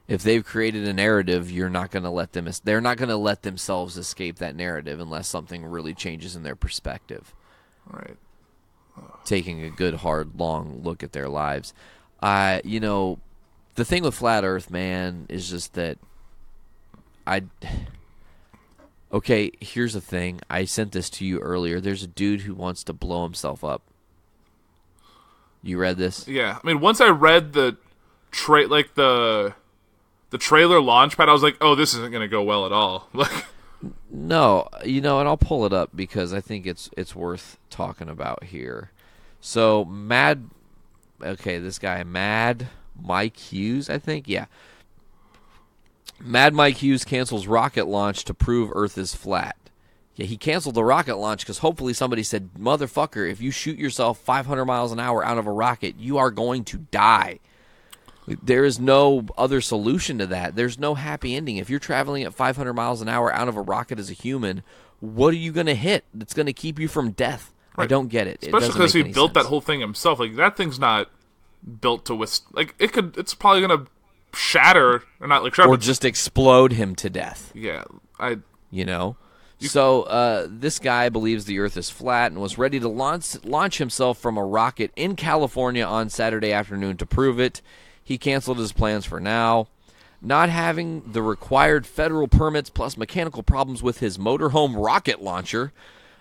If they've created a narrative, you're not going to let them. They're not going to let themselves escape that narrative unless something really changes in their perspective. Right. Taking a good, hard, long look at their lives. You know, the thing with Flat Earth, man, is just that Okay, here's the thing. I sent this to you earlier. There's a dude who wants to blow himself up. You read this? Yeah. I mean, once I read the trailer launch pad, I was like, oh, this isn't going to go well at all. Like, no, you know, and I'll pull it up because I think it's worth talking about here. So, this guy, Mad Mike Hughes, I think, yeah. Mad Mike Hughes cancels rocket launch to prove Earth is flat. Yeah, he canceled the rocket launch because hopefully somebody said, motherfucker, if you shoot yourself 500 miles an hour out of a rocket, you are going to die. There is no other solution to that. There's no happy ending. If you're traveling at 500 miles an hour out of a rocket as a human, what are you going to hit that's going to keep you from death? Right. I don't get it. Especially because he built that whole thing himself. Like, that thing's not built to like, it's probably going to shatter, or not like shatter, or just explode him to death. Yeah. So this guy believes the Earth is flat and was ready to launch himself from a rocket in California on Saturday afternoon to prove it. He canceled his plans for now. Not having the required federal permits plus mechanical problems with his motorhome rocket launcher,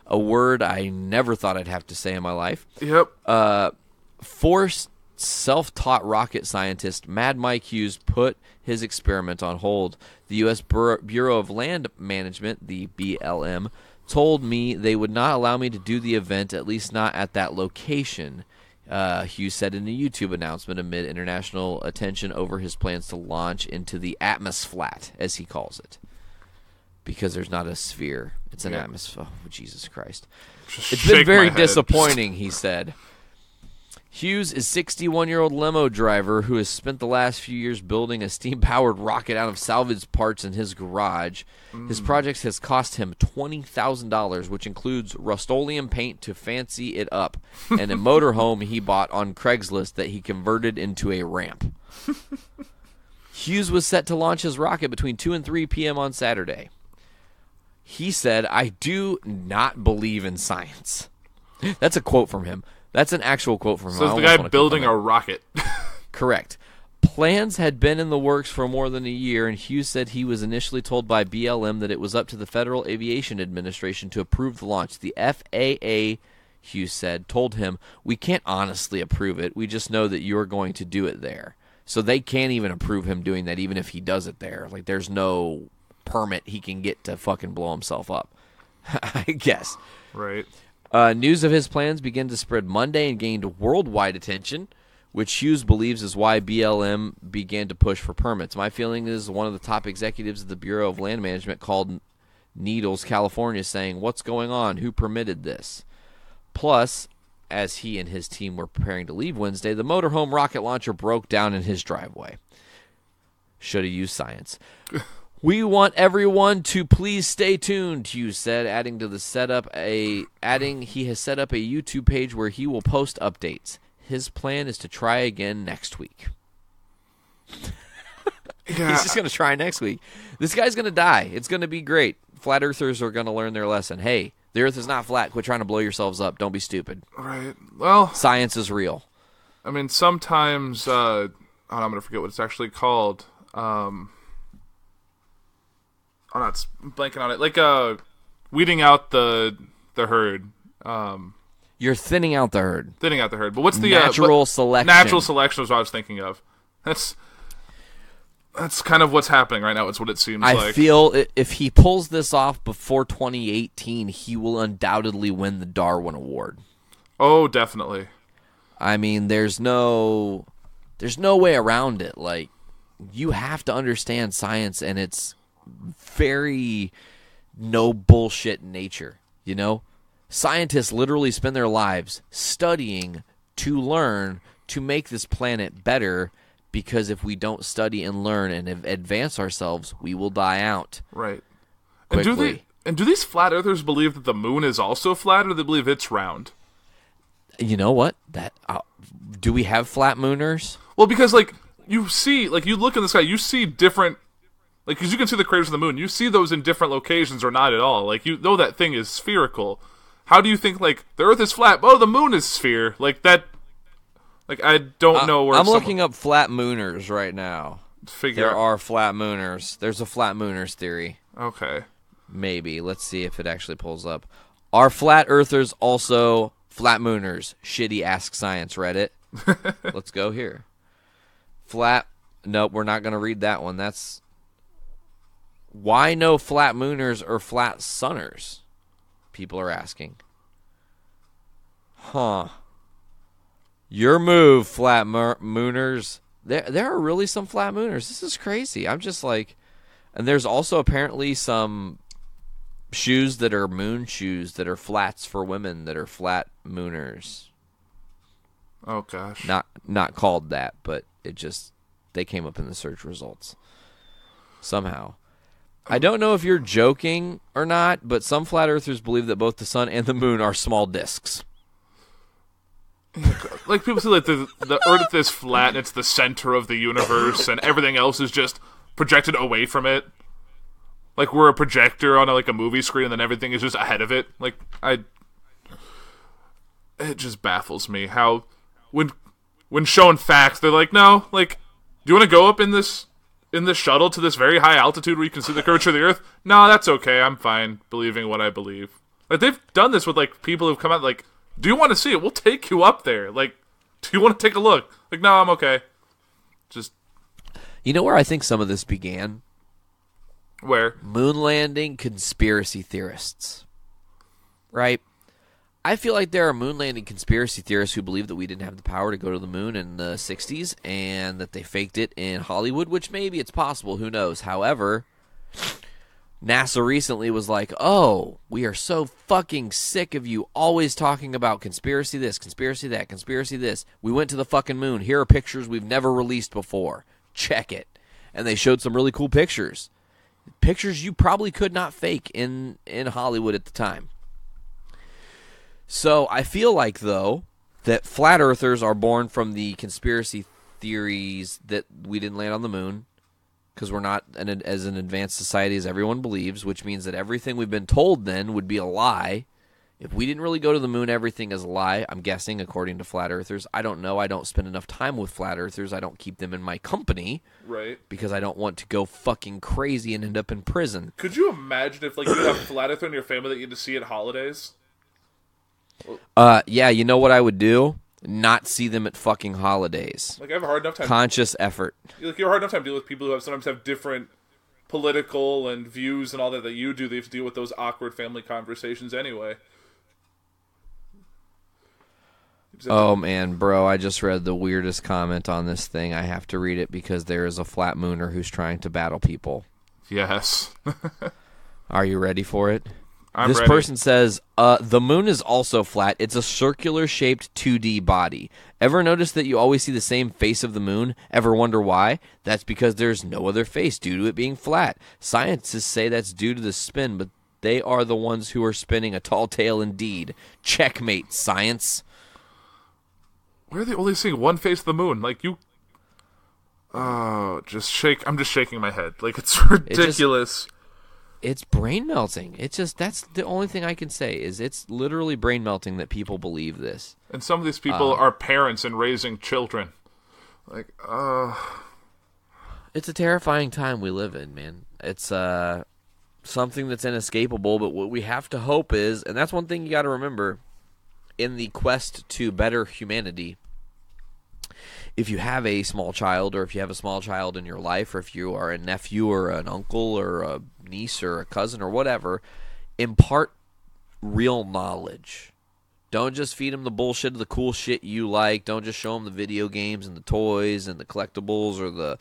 a word I never thought I'd have to say in my life. Yep. Forced self-taught rocket scientist Mad Mike Hughes put his experiment on hold. The U.S. Bureau of Land Management, the BLM, told me they would not allow me to do the event, at least not at that location. Hughes said in a YouTube announcement amid international attention over his plans to launch into the atmosphere, as he calls it. Because there's not a sphere. It's an atmosphere. Oh, Jesus Christ. It's been very disappointing, he said. Hughes is a 61-year-old limo driver who has spent the last few years building a steam-powered rocket out of salvaged parts in his garage. His project has cost him $20,000, which includes Rust-Oleum paint to fancy it up, and a motorhome he bought on Craigslist that he converted into a ramp. Hughes was set to launch his rocket between 2 and 3 p.m. on Saturday. He said, "I do not believe in science." That's a quote from him. That's an actual quote from him. So it's the guy building a rocket. Correct. Plans had been in the works for more than a year, and Hughes said he was initially told by BLM that it was up to the Federal Aviation Administration to approve the launch. The FAA, Hughes said, told him, "We can't honestly approve it. We just know that you're going to do it there." So they can't even approve him doing that, even if he does it there. Like, there's no permit he can get to fucking blow himself up, I guess. Right. News of his plans began to spread Monday and gained worldwide attention, which Hughes believes is why BLM began to push for permits. My feeling is one of the top executives of the Bureau of Land Management called Needles, California, saying, "What's going on? Who permitted this?" Plus, as he and his team were preparing to leave Wednesday, the motorhome rocket launcher broke down in his driveway. Should have used science. "We want everyone to please stay tuned," Hughes said, adding he has set up a YouTube page where he will post updates. His plan is to try again next week. Yeah. He's just going to try next week. This guy's going to die. It's going to be great. Flat earthers are going to learn their lesson. Hey, the earth is not flat. Quit trying to blow yourselves up. Don't be stupid. Right. Well, science is real. I mean, sometimes I'm going to forget what it's actually called. I'm not blanking on it. Like weeding out the herd. You're thinning out the herd. Thinning out the herd. But what's the natural selection? Natural selection is what I was thinking of. That's kind of what's happening right now. It's what it seems like. I feel if he pulls this off before 2018, he will undoubtedly win the Darwin Award. Oh, definitely. I mean, there's no way around it. Like, you have to understand science, and it's very no bullshit nature, you know? Scientists literally spend their lives studying to learn to make this planet better, because if we don't study and learn and advance ourselves, we will die out. Right. Quickly. And do these flat earthers believe that the moon is also flat, or do they believe it's round? You know what? Do we have flat mooners? Well, because you see, you look in the sky, you see different, because you can see the craters of the moon. You see those in different locations or not at all. You know that thing is spherical. How do you think, the Earth is flat? Oh, the moon is sphere. I don't know where. I'm looking up flat mooners right now. There are flat mooners. There's a flat mooners theory. Okay. Maybe. Let's see if it actually pulls up. Are flat earthers also flat mooners? Shitty Ask Science Reddit. Let's go here. Nope, we're not going to read that one. That's why no flat mooners or flat sunners? People are asking. Huh. Your move, flat mooners. There are really some flat mooners. This is crazy. I'm just and there's also apparently some shoes that are moon shoes that are flats for women that are flat mooners. Oh gosh. Not called that, but they came up in the search results somehow. I don't know if you're joking or not, but some flat earthers believe that both the sun and the moon are small discs. People say the Earth is flat and it's the center of the universe and everything else is just projected away from it. We're a projector on a movie screen and then everything is just ahead of it. It just baffles me how when shown facts, they're no, do you want to go up in this shuttle to this very high altitude where you can see the curvature of the Earth? No, that's okay. I'm fine believing what I believe. They've done this with people who've come out do you want to see it? We'll take you up there. Do you want to take a look? No, I'm okay. Just. You know where I think some of this began? Where? Moon landing conspiracy theorists. Right? I feel like there are moon landing conspiracy theorists who believe that we didn't have the power to go to the moon in the 60s and that they faked it in Hollywood, which maybe it's possible. Who knows? However, NASA recently was oh, we are so fucking sick of you always talking about conspiracy this, conspiracy that, conspiracy this. We went to the fucking moon. Here are pictures we've never released before. Check it. And they showed some really cool pictures. Pictures you probably could not fake in Hollywood at the time. So I feel though, that flat earthers are born from the conspiracy theories that we didn't land on the moon. because we're not as an advanced society as everyone believes, which means that everything we've been told then would be a lie. If we didn't really go to the moon, everything is a lie, I'm guessing, according to flat earthers. I don't know. I don't spend enough time with flat earthers. I don't keep them in my company. Right. Because I don't want to go fucking crazy and end up in prison. Could you imagine if, like, you have a flat earther in your family that you had to see at holidays? Yeah, you know what I would do? Not see them at fucking holidays. Like, I have a hard enough time. Conscious effort. Like, you have a hard enough time dealing with people who sometimes have different political and views and all that you do. They have to deal with those awkward family conversations anyway. Oh, man, bro, I just read the weirdest comment on this thing. I have to read it because there is a flat mooner who's trying to battle people. Yes. Are you ready for it? I'm ready. Person says, the moon is also flat. It's a circular-shaped 2D body. Ever notice that you always see the same face of the moon? Ever wonder why? That's because there's no other face due to it being flat. Scientists say that's due to the spin, but they are the ones who are spinning a tall tale indeed. Checkmate, science. Why are they only seeing one face of the moon? Like, you... Oh, I'm just shaking my head. Like, it's ridiculous. It's brain melting. That's the only thing I can say is it's literally brain melting that people believe this. And some of these people are parents and raising children. Like, It's a terrifying time we live in, man. It's something that's inescapable, but what we have to hope is, and that's one thing you got to remember, in the quest to better humanity, if you have a small child, or if you have a small child in your life, or if you are a nephew or an uncle or a niece or a cousin or whatever, impart real knowledge. Don't just feed them the bullshit of the cool shit you like. Don't just show them the video games and the toys and the collectibles or the,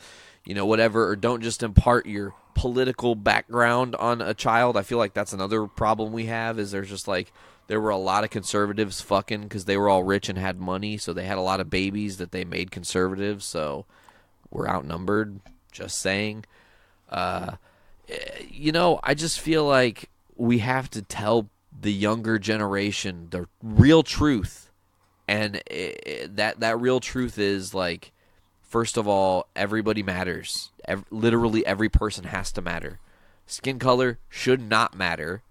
whatever. Or don't just impart your political background on a child. I feel like that's another problem we have is there's just like, there were a lot of conservatives fucking because they were all rich and had money, so they had a lot of babies that they made conservatives, so we're outnumbered, just saying. I just feel like we have to tell the younger generation the real truth, and that real truth is, like, first of all, everybody matters. Literally every person has to matter. Skin color should not matter,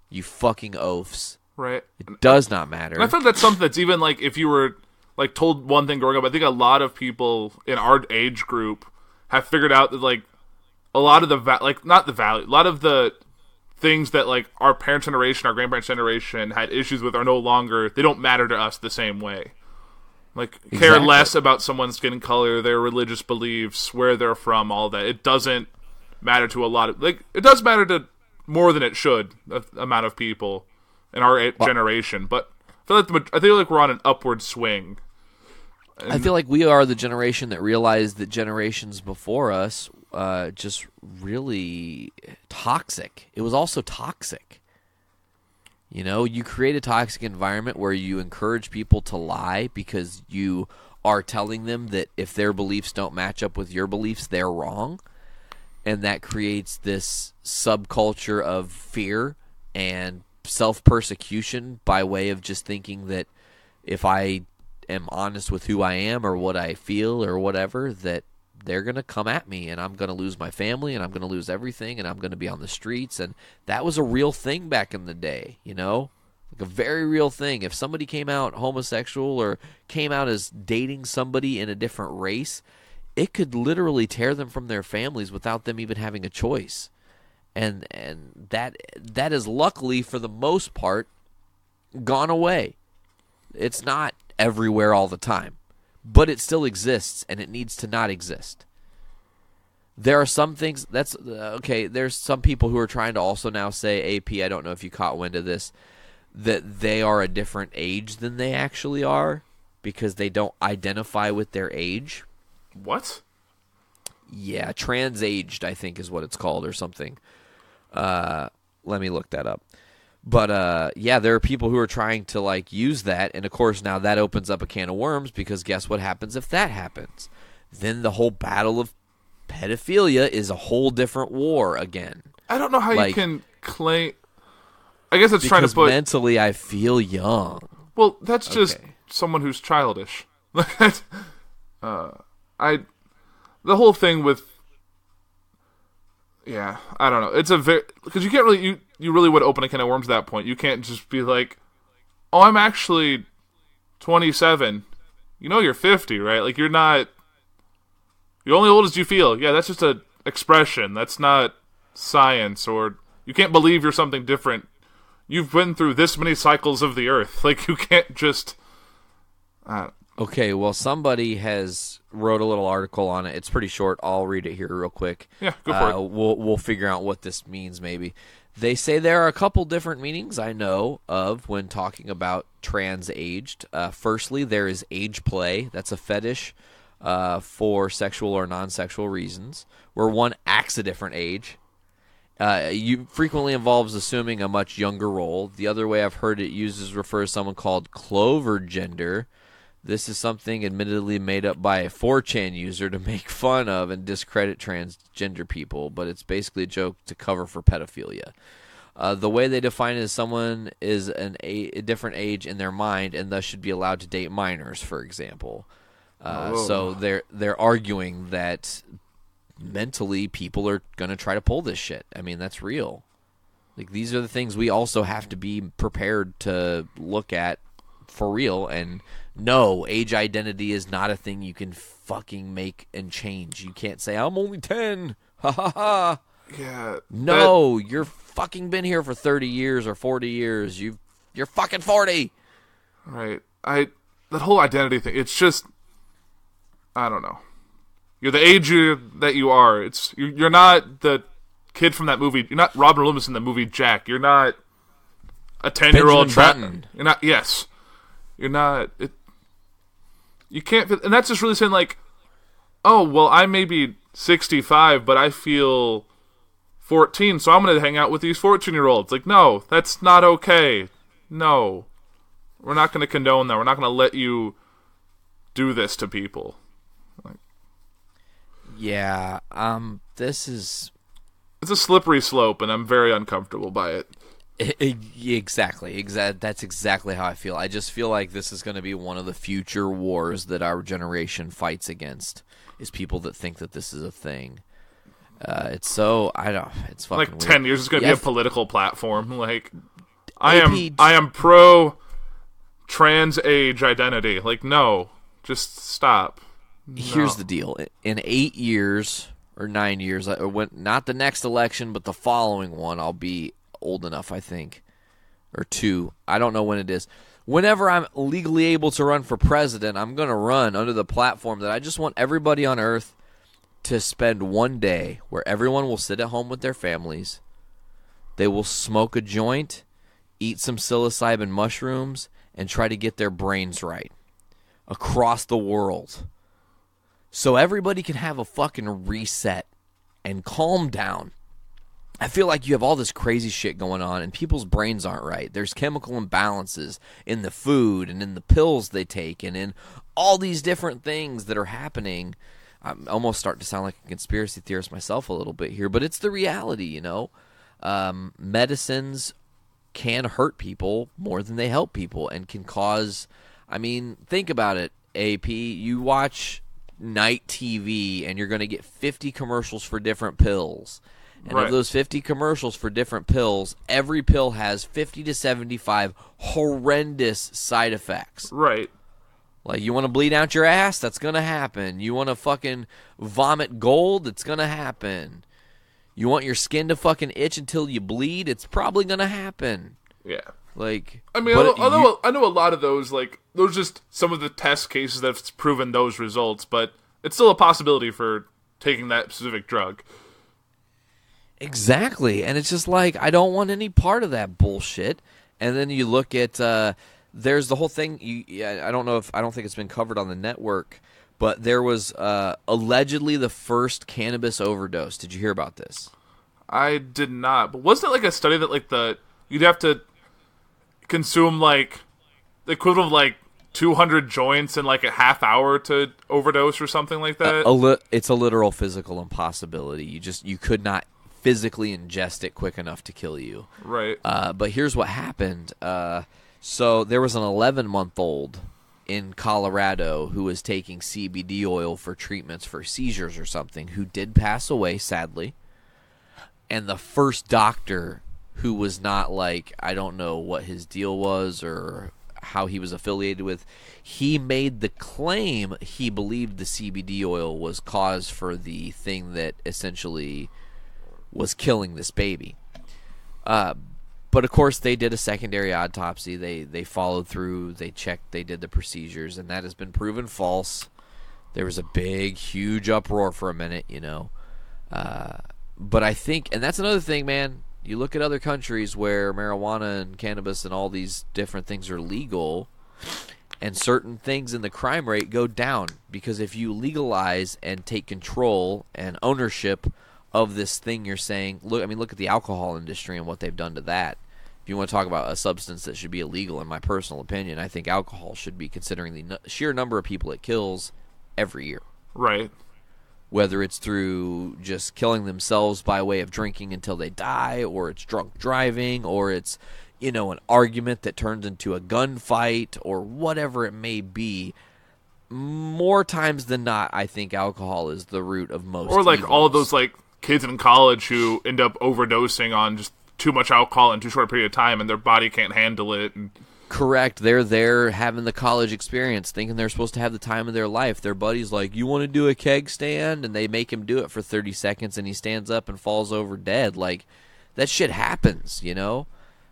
you fucking oafs. Right. It does not matter. And I feel that's something that's even, like, if you were, like, told one thing growing up, I think a lot of people in our age group have figured out that, like, a lot of the, a lot of the things that, like, our parents' generation, our grandparents' generation had issues with are no longer, they don't matter to us the same way. Like, care less about someone's skin color, their religious beliefs, where they're from, all that. It doesn't matter to a lot of, like, it does matter to more than it should, the amount of people in our generation, but I feel like we're on an upward swing. And I feel like we are the generation that realized that generations before us just really toxic. It was also toxic. You create a toxic environment where you encourage people to lie because you are telling them that if their beliefs don't match up with your beliefs, they're wrong. And that creates this subculture of fear and self-persecution by way of just thinking that if I am honest with who I am or what I feel or whatever, that they're going to come at me and I'm going to lose my family and I'm going to lose everything and I'm going to be on the streets. And that was a real thing back in the day, like a very real thing. If somebody came out homosexual or came out as dating somebody in a different race, it could literally tear them from their families without them even having a choice. And that is luckily, for the most part, gone away. It's not everywhere all the time, but it still exists, and it needs to not exist. There are some things, there's some people who are trying to also now say, AP, I don't know if you caught wind of this, that they are a different age than they actually are because they don't identify with their age. What? Yeah, trans-aged, I think is what it's called or something. Let me look that up. But, there are people who are trying to, like, use that, and, of course, now that opens up a can of worms because guess what happens if that happens? Then the whole battle of pedophilia is a whole different war again. I don't know how you can claim... I guess it's trying to put... mentally I feel young. Well, that's just someone who's childish. The whole thing with Yeah, I don't know. It's a very... Because you can't really... You really would open a can of worms at that point. You can't just be like, oh, I'm actually 27. You know you're 50, right? Like, you're not... You're only old as you feel. Yeah, that's just an expression. That's not science, or... You can't believe you're something different. You've been through this many cycles of the Earth. Like, you can't just... Okay, well, somebody has wrote a little article on it. It's pretty short. I'll read it here real quick. Yeah, go for it. We'll figure out what this means, maybe. They say there are a couple different meanings I know of when talking about trans-aged. Firstly, there is age play. That's a fetish for sexual or non-sexual reasons, where one acts a different age. You frequently involves assuming a much younger role. The other way I've heard it used is refer to someone called clover gender. This is something admittedly made up by a 4chan user to make fun of and discredit transgender people, but it's basically a joke to cover for pedophilia. The way they define it is someone is a different age in their mind and thus should be allowed to date minors, for example. So they're arguing that mentally people are going to try to pull this shit. I mean, that's real. Like, these are the things we also have to be prepared to look at for real. And no, age identity is not a thing you can fucking make and change. You can't say, I'm only 10. Ha ha ha. Yeah. No, you're fucking been here for 30 years or 40 years. You're fucking 40. Right. That whole identity thing, it's just, I don't know. You're the age that you are. You're not the kid from that movie. You're not Robin Williams in the movie Jack. You're not a 10-year-old Button. You're not. Yes. You're not. You can't. And that's just really saying, like, oh, well, I may be 65, but I feel 14, so I'm going to hang out with these 14-year-olds. Like, no, that's not okay. No. We're not going to condone that. We're not going to let you do this to people. Yeah, this is... It's a slippery slope, and I'm very uncomfortable by it. Exactly. That's exactly how I feel. I just feel like this is going to be one of the future wars that our generation fights against, is people that think that this is a thing. It's fucking like weird. 10 years, it's going to be a political platform. Like, AP, I am pro trans age identity. Like, no, just stop. Here's the deal. In 8 years or 9 years, not the next election, but the following one, I'll be old enough, I think, or 2. I don't know when it is. Whenever I'm legally able to run for president, I'm going to run under the platform that I just want everybody on Earth to spend one day where everyone will sit at home with their families. They will smoke a joint, eat some psilocybin mushrooms, and try to get their brains right across the world. So everybody can have a fucking reset and calm down. I feel like you have all this crazy shit going on and people's brains aren't right. There's chemical imbalances in the food and in the pills they take and in all these different things that are happening. I'm almost starting to sound like a conspiracy theorist myself a little bit here, but it's the reality, you know. Medicines can hurt people more than they help people and can cause... I mean, think about it, AP. You watch night TV and you're going to get 50 commercials for different pills. And right. Of those 50 commercials for different pills, every pill has 50 to 75 horrendous side effects. Right. Like, you want to bleed out your ass? That's going to happen. You want to fucking vomit gold? It's going to happen. You want your skin to fucking itch until you bleed? It's probably going to happen. Yeah. Like, I mean, I know a lot of those, like, those are just some of the test cases that's proven those results, but it's still a possibility for taking that specific drug. Exactly. And it's just like, I don't want any part of that bullshit. And then you look at, there's the whole thing, I don't think it's been covered on the network, but there was allegedly the first cannabis overdose. Did you hear about this? I did not. But wasn't it like a study that, like, you'd have to consume, like, the equivalent of, like, 200 joints in, like, a half hour to overdose or something like that? It's a literal physical impossibility. You could not physically ingest it quick enough to kill you. Right. But here's what happened. So there was an 11-month-old in Colorado who was taking CBD oil for treatments for seizures or something, who did pass away, sadly. and the first doctor who was not like, I don't know what his deal was or how he was affiliated with, he made the claim he believed the CBD oil was cause for the thing that essentially was killing this baby. But of course they did a secondary autopsy. They followed through, they checked, they did the procedures, and that has been proven false. There was a big, huge uproar for a minute, you know. But I think, and that's another thing, man, you look at other countries where marijuana and cannabis and all these different things are legal, and certain things in the crime rate go down. Because if you legalize and take control and ownership of this thing you're saying, look at the alcohol industry and what they've done to that. If you want to talk about a substance that should be illegal, in my personal opinion, I think alcohol should be, considering the sheer number of people it kills every year. Right. Whether it's through just killing themselves by way of drinking until they die, or it's drunk driving, or it's, you know, an argument that turns into a gunfight, or whatever it may be. More times than not, I think alcohol is the root of most Or like evils. all those like kids in college who end up overdosing on just too much alcohol in too short a period of time, and their body can't handle it. And Correct. They're there having the college experience, thinking they're supposed to have the time of their life. Their buddy's like, you want to do a keg stand? And they make him do it for 30 seconds, and he stands up and falls over dead. Like, that shit happens, you know?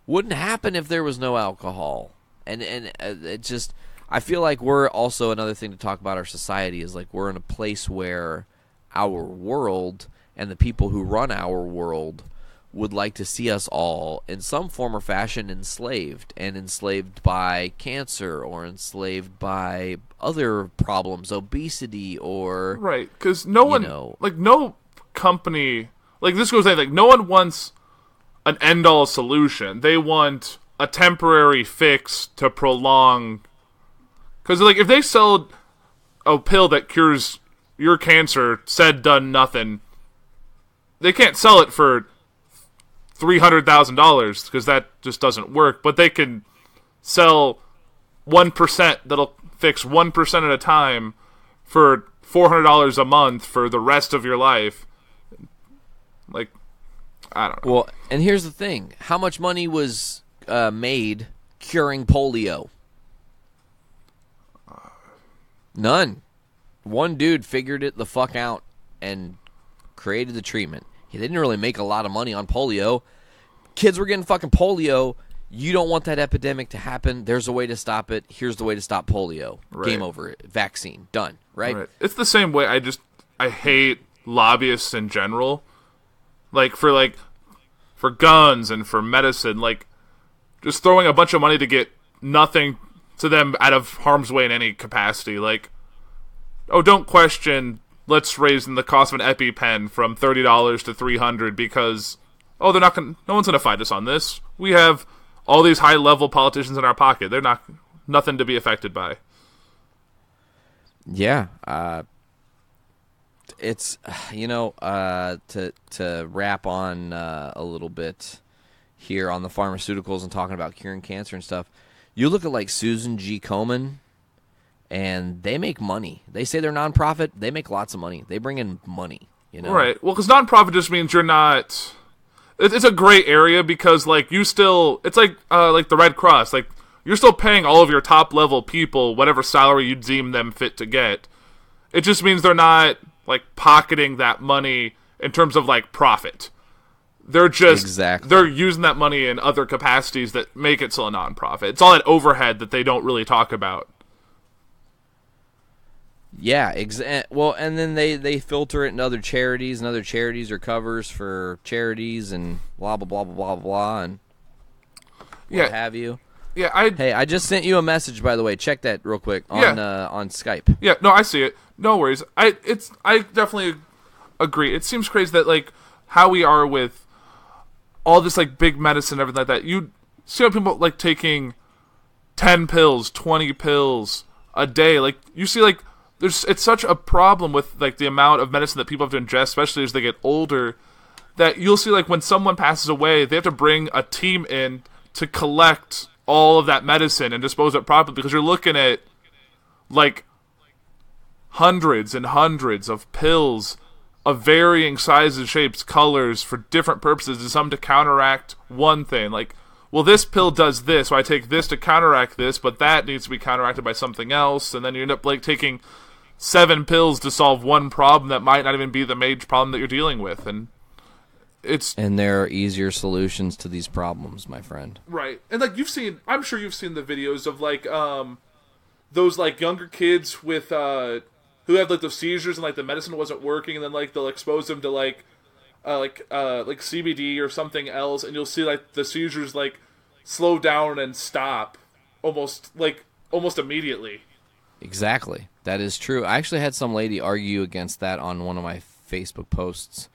Wouldn't happen if there was no alcohol. And it just, I feel like we're also, another thing to talk about our society is like we're in a place where our world and the people who run our world would like to see us all in some form or fashion enslaved, and enslaved by cancer or enslaved by other problems, obesity, or right, because no one, like no company, like this goes like no one wants an end-all solution. They want a temporary fix to prolong. Because like if they sell a pill that cures your cancer, said done nothing, they can't sell it for $300,000 because that just doesn't work. But they can sell 1% that'll fix 1% at a time for $400 a month for the rest of your life. Like, I don't know. Well, and here's the thing: how much money was made curing polio? None. One dude figured it the fuck out and created the treatment. They didn't really make a lot of money on polio. Kids were getting fucking polio. You don't want that epidemic to happen. There's a way to stop it. Here's the way to stop polio. Right. Game over. Vaccine. Done. Right? It's the same way. I hate lobbyists in general. Like for guns and for medicine, like just throwing a bunch of money to get nothing to them out of harm's way in any capacity. Like, oh, don't question, let's raise the cost of an EpiPen from $30 to $300 because, oh, no one's going to fight us on this. We have all these high-level politicians in our pocket. They're nothing to be affected by. Yeah. It's, to wrap on a little bit here on the pharmaceuticals and talking about curing cancer and stuff, you look at like Susan G. Komen, and they make money. They say they're nonprofit. They make lots of money. They bring in money, you know? Right. Well, because nonprofit just means you're not... It's a gray area because, like, you still... It's like the Red Cross. Like, you're still paying all of your top-level people whatever salary you deem them fit to get. It just means they're not, like, pocketing that money in terms of, like, profit. They're just... Exactly. They're using that money in other capacities that make it still a nonprofit. It's all that overhead that they don't really talk about. Yeah, well, and then they filter it in other charities, and other charities are covers for charities, and blah, blah, blah, blah, blah, blah, and what have you. Yeah, Hey, I just sent you a message, by the way. Check that real quick on Skype. Yeah, no, I see it. No worries. I definitely agree. It seems crazy that, like, how we are with all this, like, big medicine and everything like that. You see how people, like, taking 10 pills, 20 pills a day. Like, you see, like, it's such a problem with, like, the amount of medicine that people have to ingest, especially as they get older, that you'll see, like, when someone passes away, they have to bring a team in to collect all of that medicine and dispose of it properly, because you're looking at, like, hundreds and hundreds of pills of varying sizes, shapes, colors for different purposes, and some to counteract one thing. Like, well, this pill does this, so I take this to counteract this, but that needs to be counteracted by something else, and then you end up like taking 7 pills to solve one problem that might not even be the major problem that you're dealing with, and there are easier solutions to these problems, my friend. Right. And like I'm sure you've seen the videos of like those like younger kids with who have like those seizures and like the medicine wasn't working, and then like they'll expose them to like CBD or something else, and you'll see like the seizures like slow down and stop almost immediately. Exactly. That is true. I actually had some lady argue against that on one of my Facebook posts.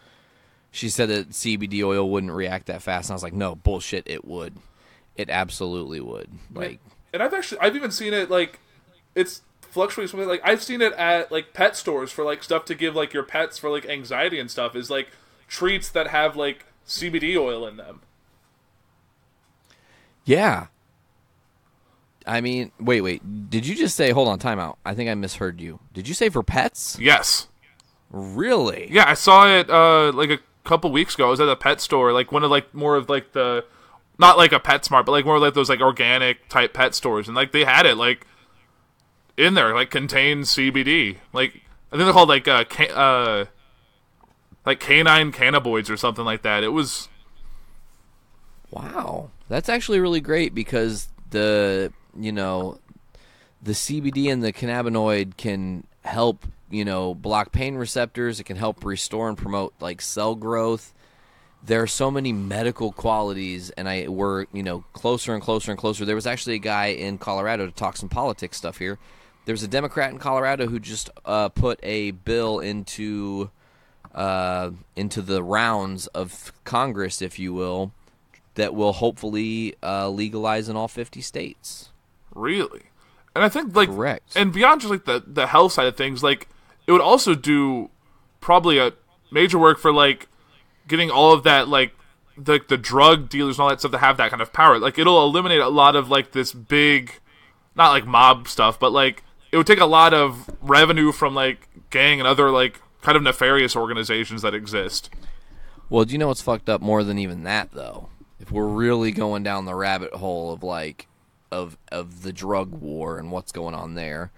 She said that CBD oil wouldn't react that fast, and I was like, no, bullshit, it would. It absolutely would. Like, and I've even seen it, like, it's fluctuating something, like, I've seen it at, like, pet stores for, like, stuff to give, like, your pets for, like, anxiety and stuff, is, like, treats that have, like, CBD oil in them. Yeah. I mean, wait, did you just say, hold on, time out. I think I misheard you. Did you say for pets? Yes. Really? Yeah, I saw it, like, a couple weeks ago. I was at a pet store, like, one of, like, more of, like, the, not, like, a PetSmart, but, like, more like those, like, organic type pet stores, and, like, they had it, like, in there, like, contains CBD. Like, I think they're called, like, like, canine cannabinoids or something like that. It was... Wow. That's actually really great, because the CBD and the cannabinoid can help, block pain receptors. It can help restore and promote, like, cell growth. There are so many medical qualities, and we're closer and closer and closer. There was actually a guy in Colorado, to talk some politics stuff here. There was a Democrat in Colorado who just put a bill into the rounds of Congress, if you will, that will hopefully legalize in all 50 states. Really? And I think, like, correct. And beyond just, like, the health side of things, like, it would also do probably a major work for, like, getting all of that, like, the drug dealers and all that stuff to have that kind of power. Like, it'll eliminate a lot of, like, this big, not, like, mob stuff, but, like, it would take a lot of revenue from, like, gang and other, like, kind of nefarious organizations that exist. Well, do you know what's fucked up more than even that, though? If we're really going down the rabbit hole of, like, of the drug war and what's going on there.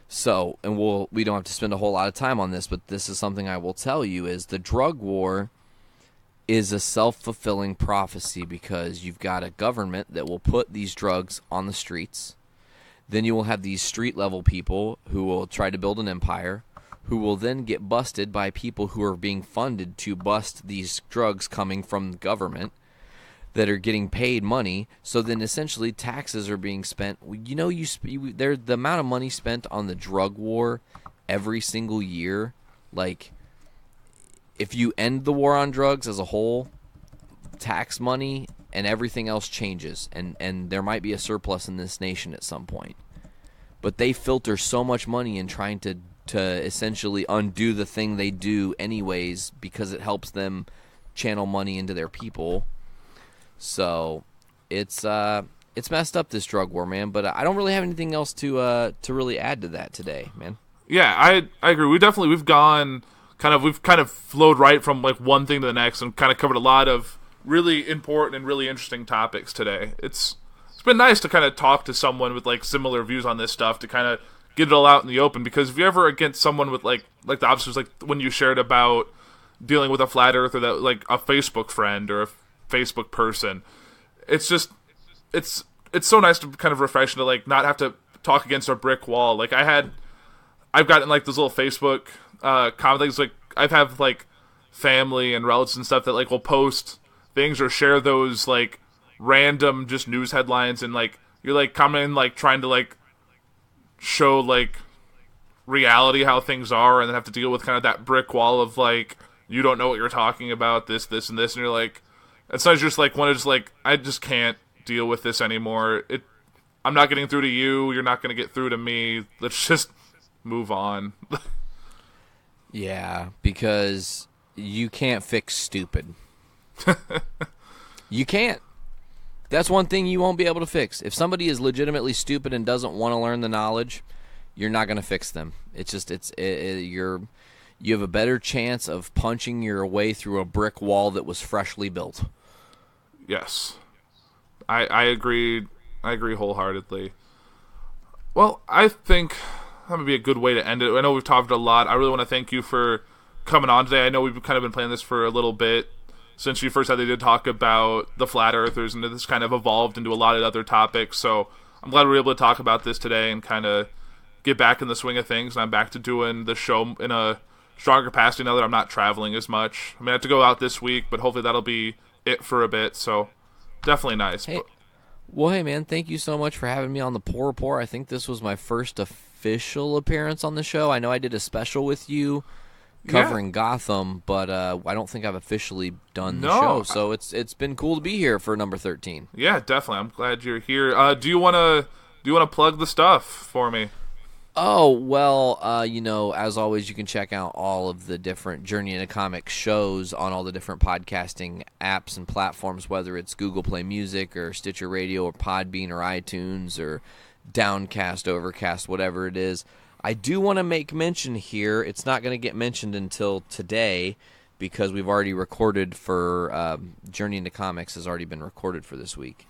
So, and we don't have to spend a whole lot of time on this, but this is something I will tell you, is the drug war is a self-fulfilling prophecy, because you've got a government that will put these drugs on the streets. Then you will have these street-level people who will try to build an empire, who will then get busted by people who are being funded to bust these drugs coming from the government, that are getting paid money. So then essentially taxes are being spent. The amount of money spent on the drug war every single year, like, if you end the war on drugs as a whole, tax money and everything else changes, and there might be a surplus in this nation at some point. But they filter so much money in trying to essentially undo the thing they do anyways, because it helps them channel money into their people. So it's messed up, this drug war, man. But I don't really have anything else to really add to that today, man. Yeah, I agree. We've kind of flowed right from, like, one thing to the next, and kind of covered a lot of really important and really interesting topics today. It's been nice to kind of talk to someone with, like, similar views on this stuff, to kind of get it all out in the open. Because if you're ever against someone with like the opposite, like when you shared about dealing with a flat earther, that, like, a Facebook friend or a Facebook person, it's just it's so nice to kind of refresh and to, like, not have to talk against a brick wall. Like, I've gotten, like, those little Facebook comment things, like, I've have, like, family and relatives and stuff that, like, will post things or share those, like, random just news headlines, and, like, you're, like, commenting, like, trying to, like, show, like, reality, how things are, and then have to deal with kind of that brick wall of, like, you don't know what you're talking about, this, and this, and you're, like, it's not just, like, want to just, like, I just can't deal with this anymore. I'm not getting through to you, you're not going to get through to me, let's just move on. Yeah, because you can't fix stupid. You can't. That's one thing you won't be able to fix. If somebody is legitimately stupid and doesn't want to learn the knowledge, you're not going to fix them. It's just you have a better chance of punching your way through a brick wall that was freshly built. Yes. I agree. I agree wholeheartedly. Well, I think that would be a good way to end it. I know we've talked a lot. I really want to thank you for coming on today. I know we've kind of been playing this for a little bit since you first had to talk about the flat earthers, and this kind of evolved into a lot of other topics. So I'm glad we were able to talk about this today and kind of get back in the swing of things. And I'm back to doing the show in a stronger capacity now that I'm not traveling as much. I mean, I have to go out this week, but hopefully that'll be it for a bit. So definitely nice. Hey, well, hey, man, thank you so much for having me on the Puhr Report. I think this was my first official appearance on the show. I know I did a special with you covering Gotham, but I don't think I've officially done the show. So it's been cool to be here for number 13. Yeah, definitely. I'm glad you're here. Do you wanna plug the stuff for me? Oh, well, as always, you can check out all of the different Journey into Comics shows on all the different podcasting apps and platforms, whether it's Google Play Music or Stitcher Radio or Podbean or iTunes or Downcast, Overcast, whatever it is. I do want to make mention here, it's not going to get mentioned until today because we've already recorded for Journey into Comics has already been recorded for this week.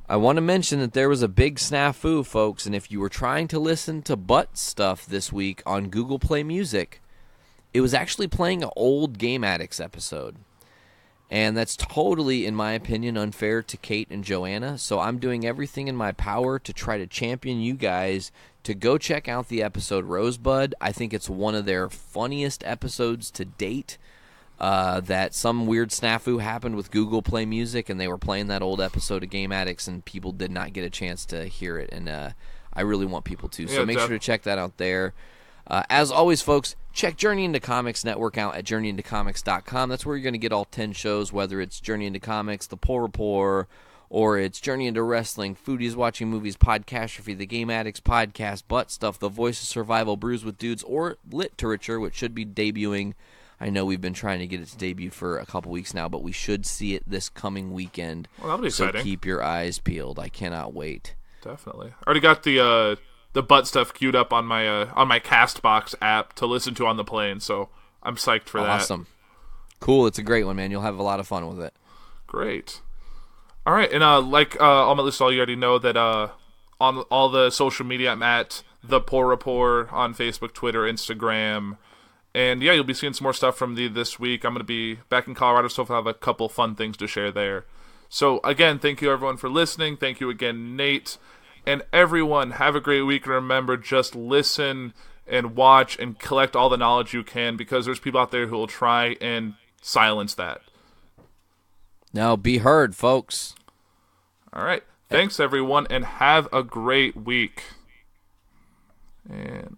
I want to mention that there was a big snafu, folks, and if you were trying to listen to butt stuff this week on Google Play Music, it was actually playing an old Game Addicts episode. And that's totally, in my opinion, unfair to Kate and Joanna, so I'm doing everything in my power to try to champion you guys to go check out the episode Rosebud. I think it's one of their funniest episodes to date. That some weird snafu happened with Google Play Music, and they were playing that old episode of Game Addicts, and people did not get a chance to hear it, and I really want people to. So make sure to check that out there. As always, folks, check Journey into Comics Network out at journeyintocomics.com. That's where you're going to get all 10 shows, whether it's Journey into Comics, The Puhr Report, or it's Journey into Wrestling, Foodies Watching Movies, Podcastrophe, The Game Addicts Podcast, Butt Stuff, The Voice of Survival, Brews with Dudes, or Literature, which should be debuting. I know we've been trying to get it to debut for a couple weeks now, but we should see it this coming weekend. Well, that'll be exciting. So keep your eyes peeled. I cannot wait. Definitely. I already got the butt stuff queued up on my Castbox app to listen to on the plane, so I'm psyched for that. Awesome. Cool. It's a great one, man. You'll have a lot of fun with it. Great. All right, and like on my list, you already know that on all the social media, I'm at the Puhr Report on Facebook, Twitter, Instagram. And yeah, you'll be seeing some more stuff from this week. I'm going to be back in Colorado, so I'll have a couple fun things to share there. So again, thank you everyone for listening. Thank you again, Nate. And everyone, have a great week. And remember, just listen and watch and collect all the knowledge you can, because there's people out there who will try and silence that. Now be heard, folks. All right. Thanks, everyone, and have a great week. And...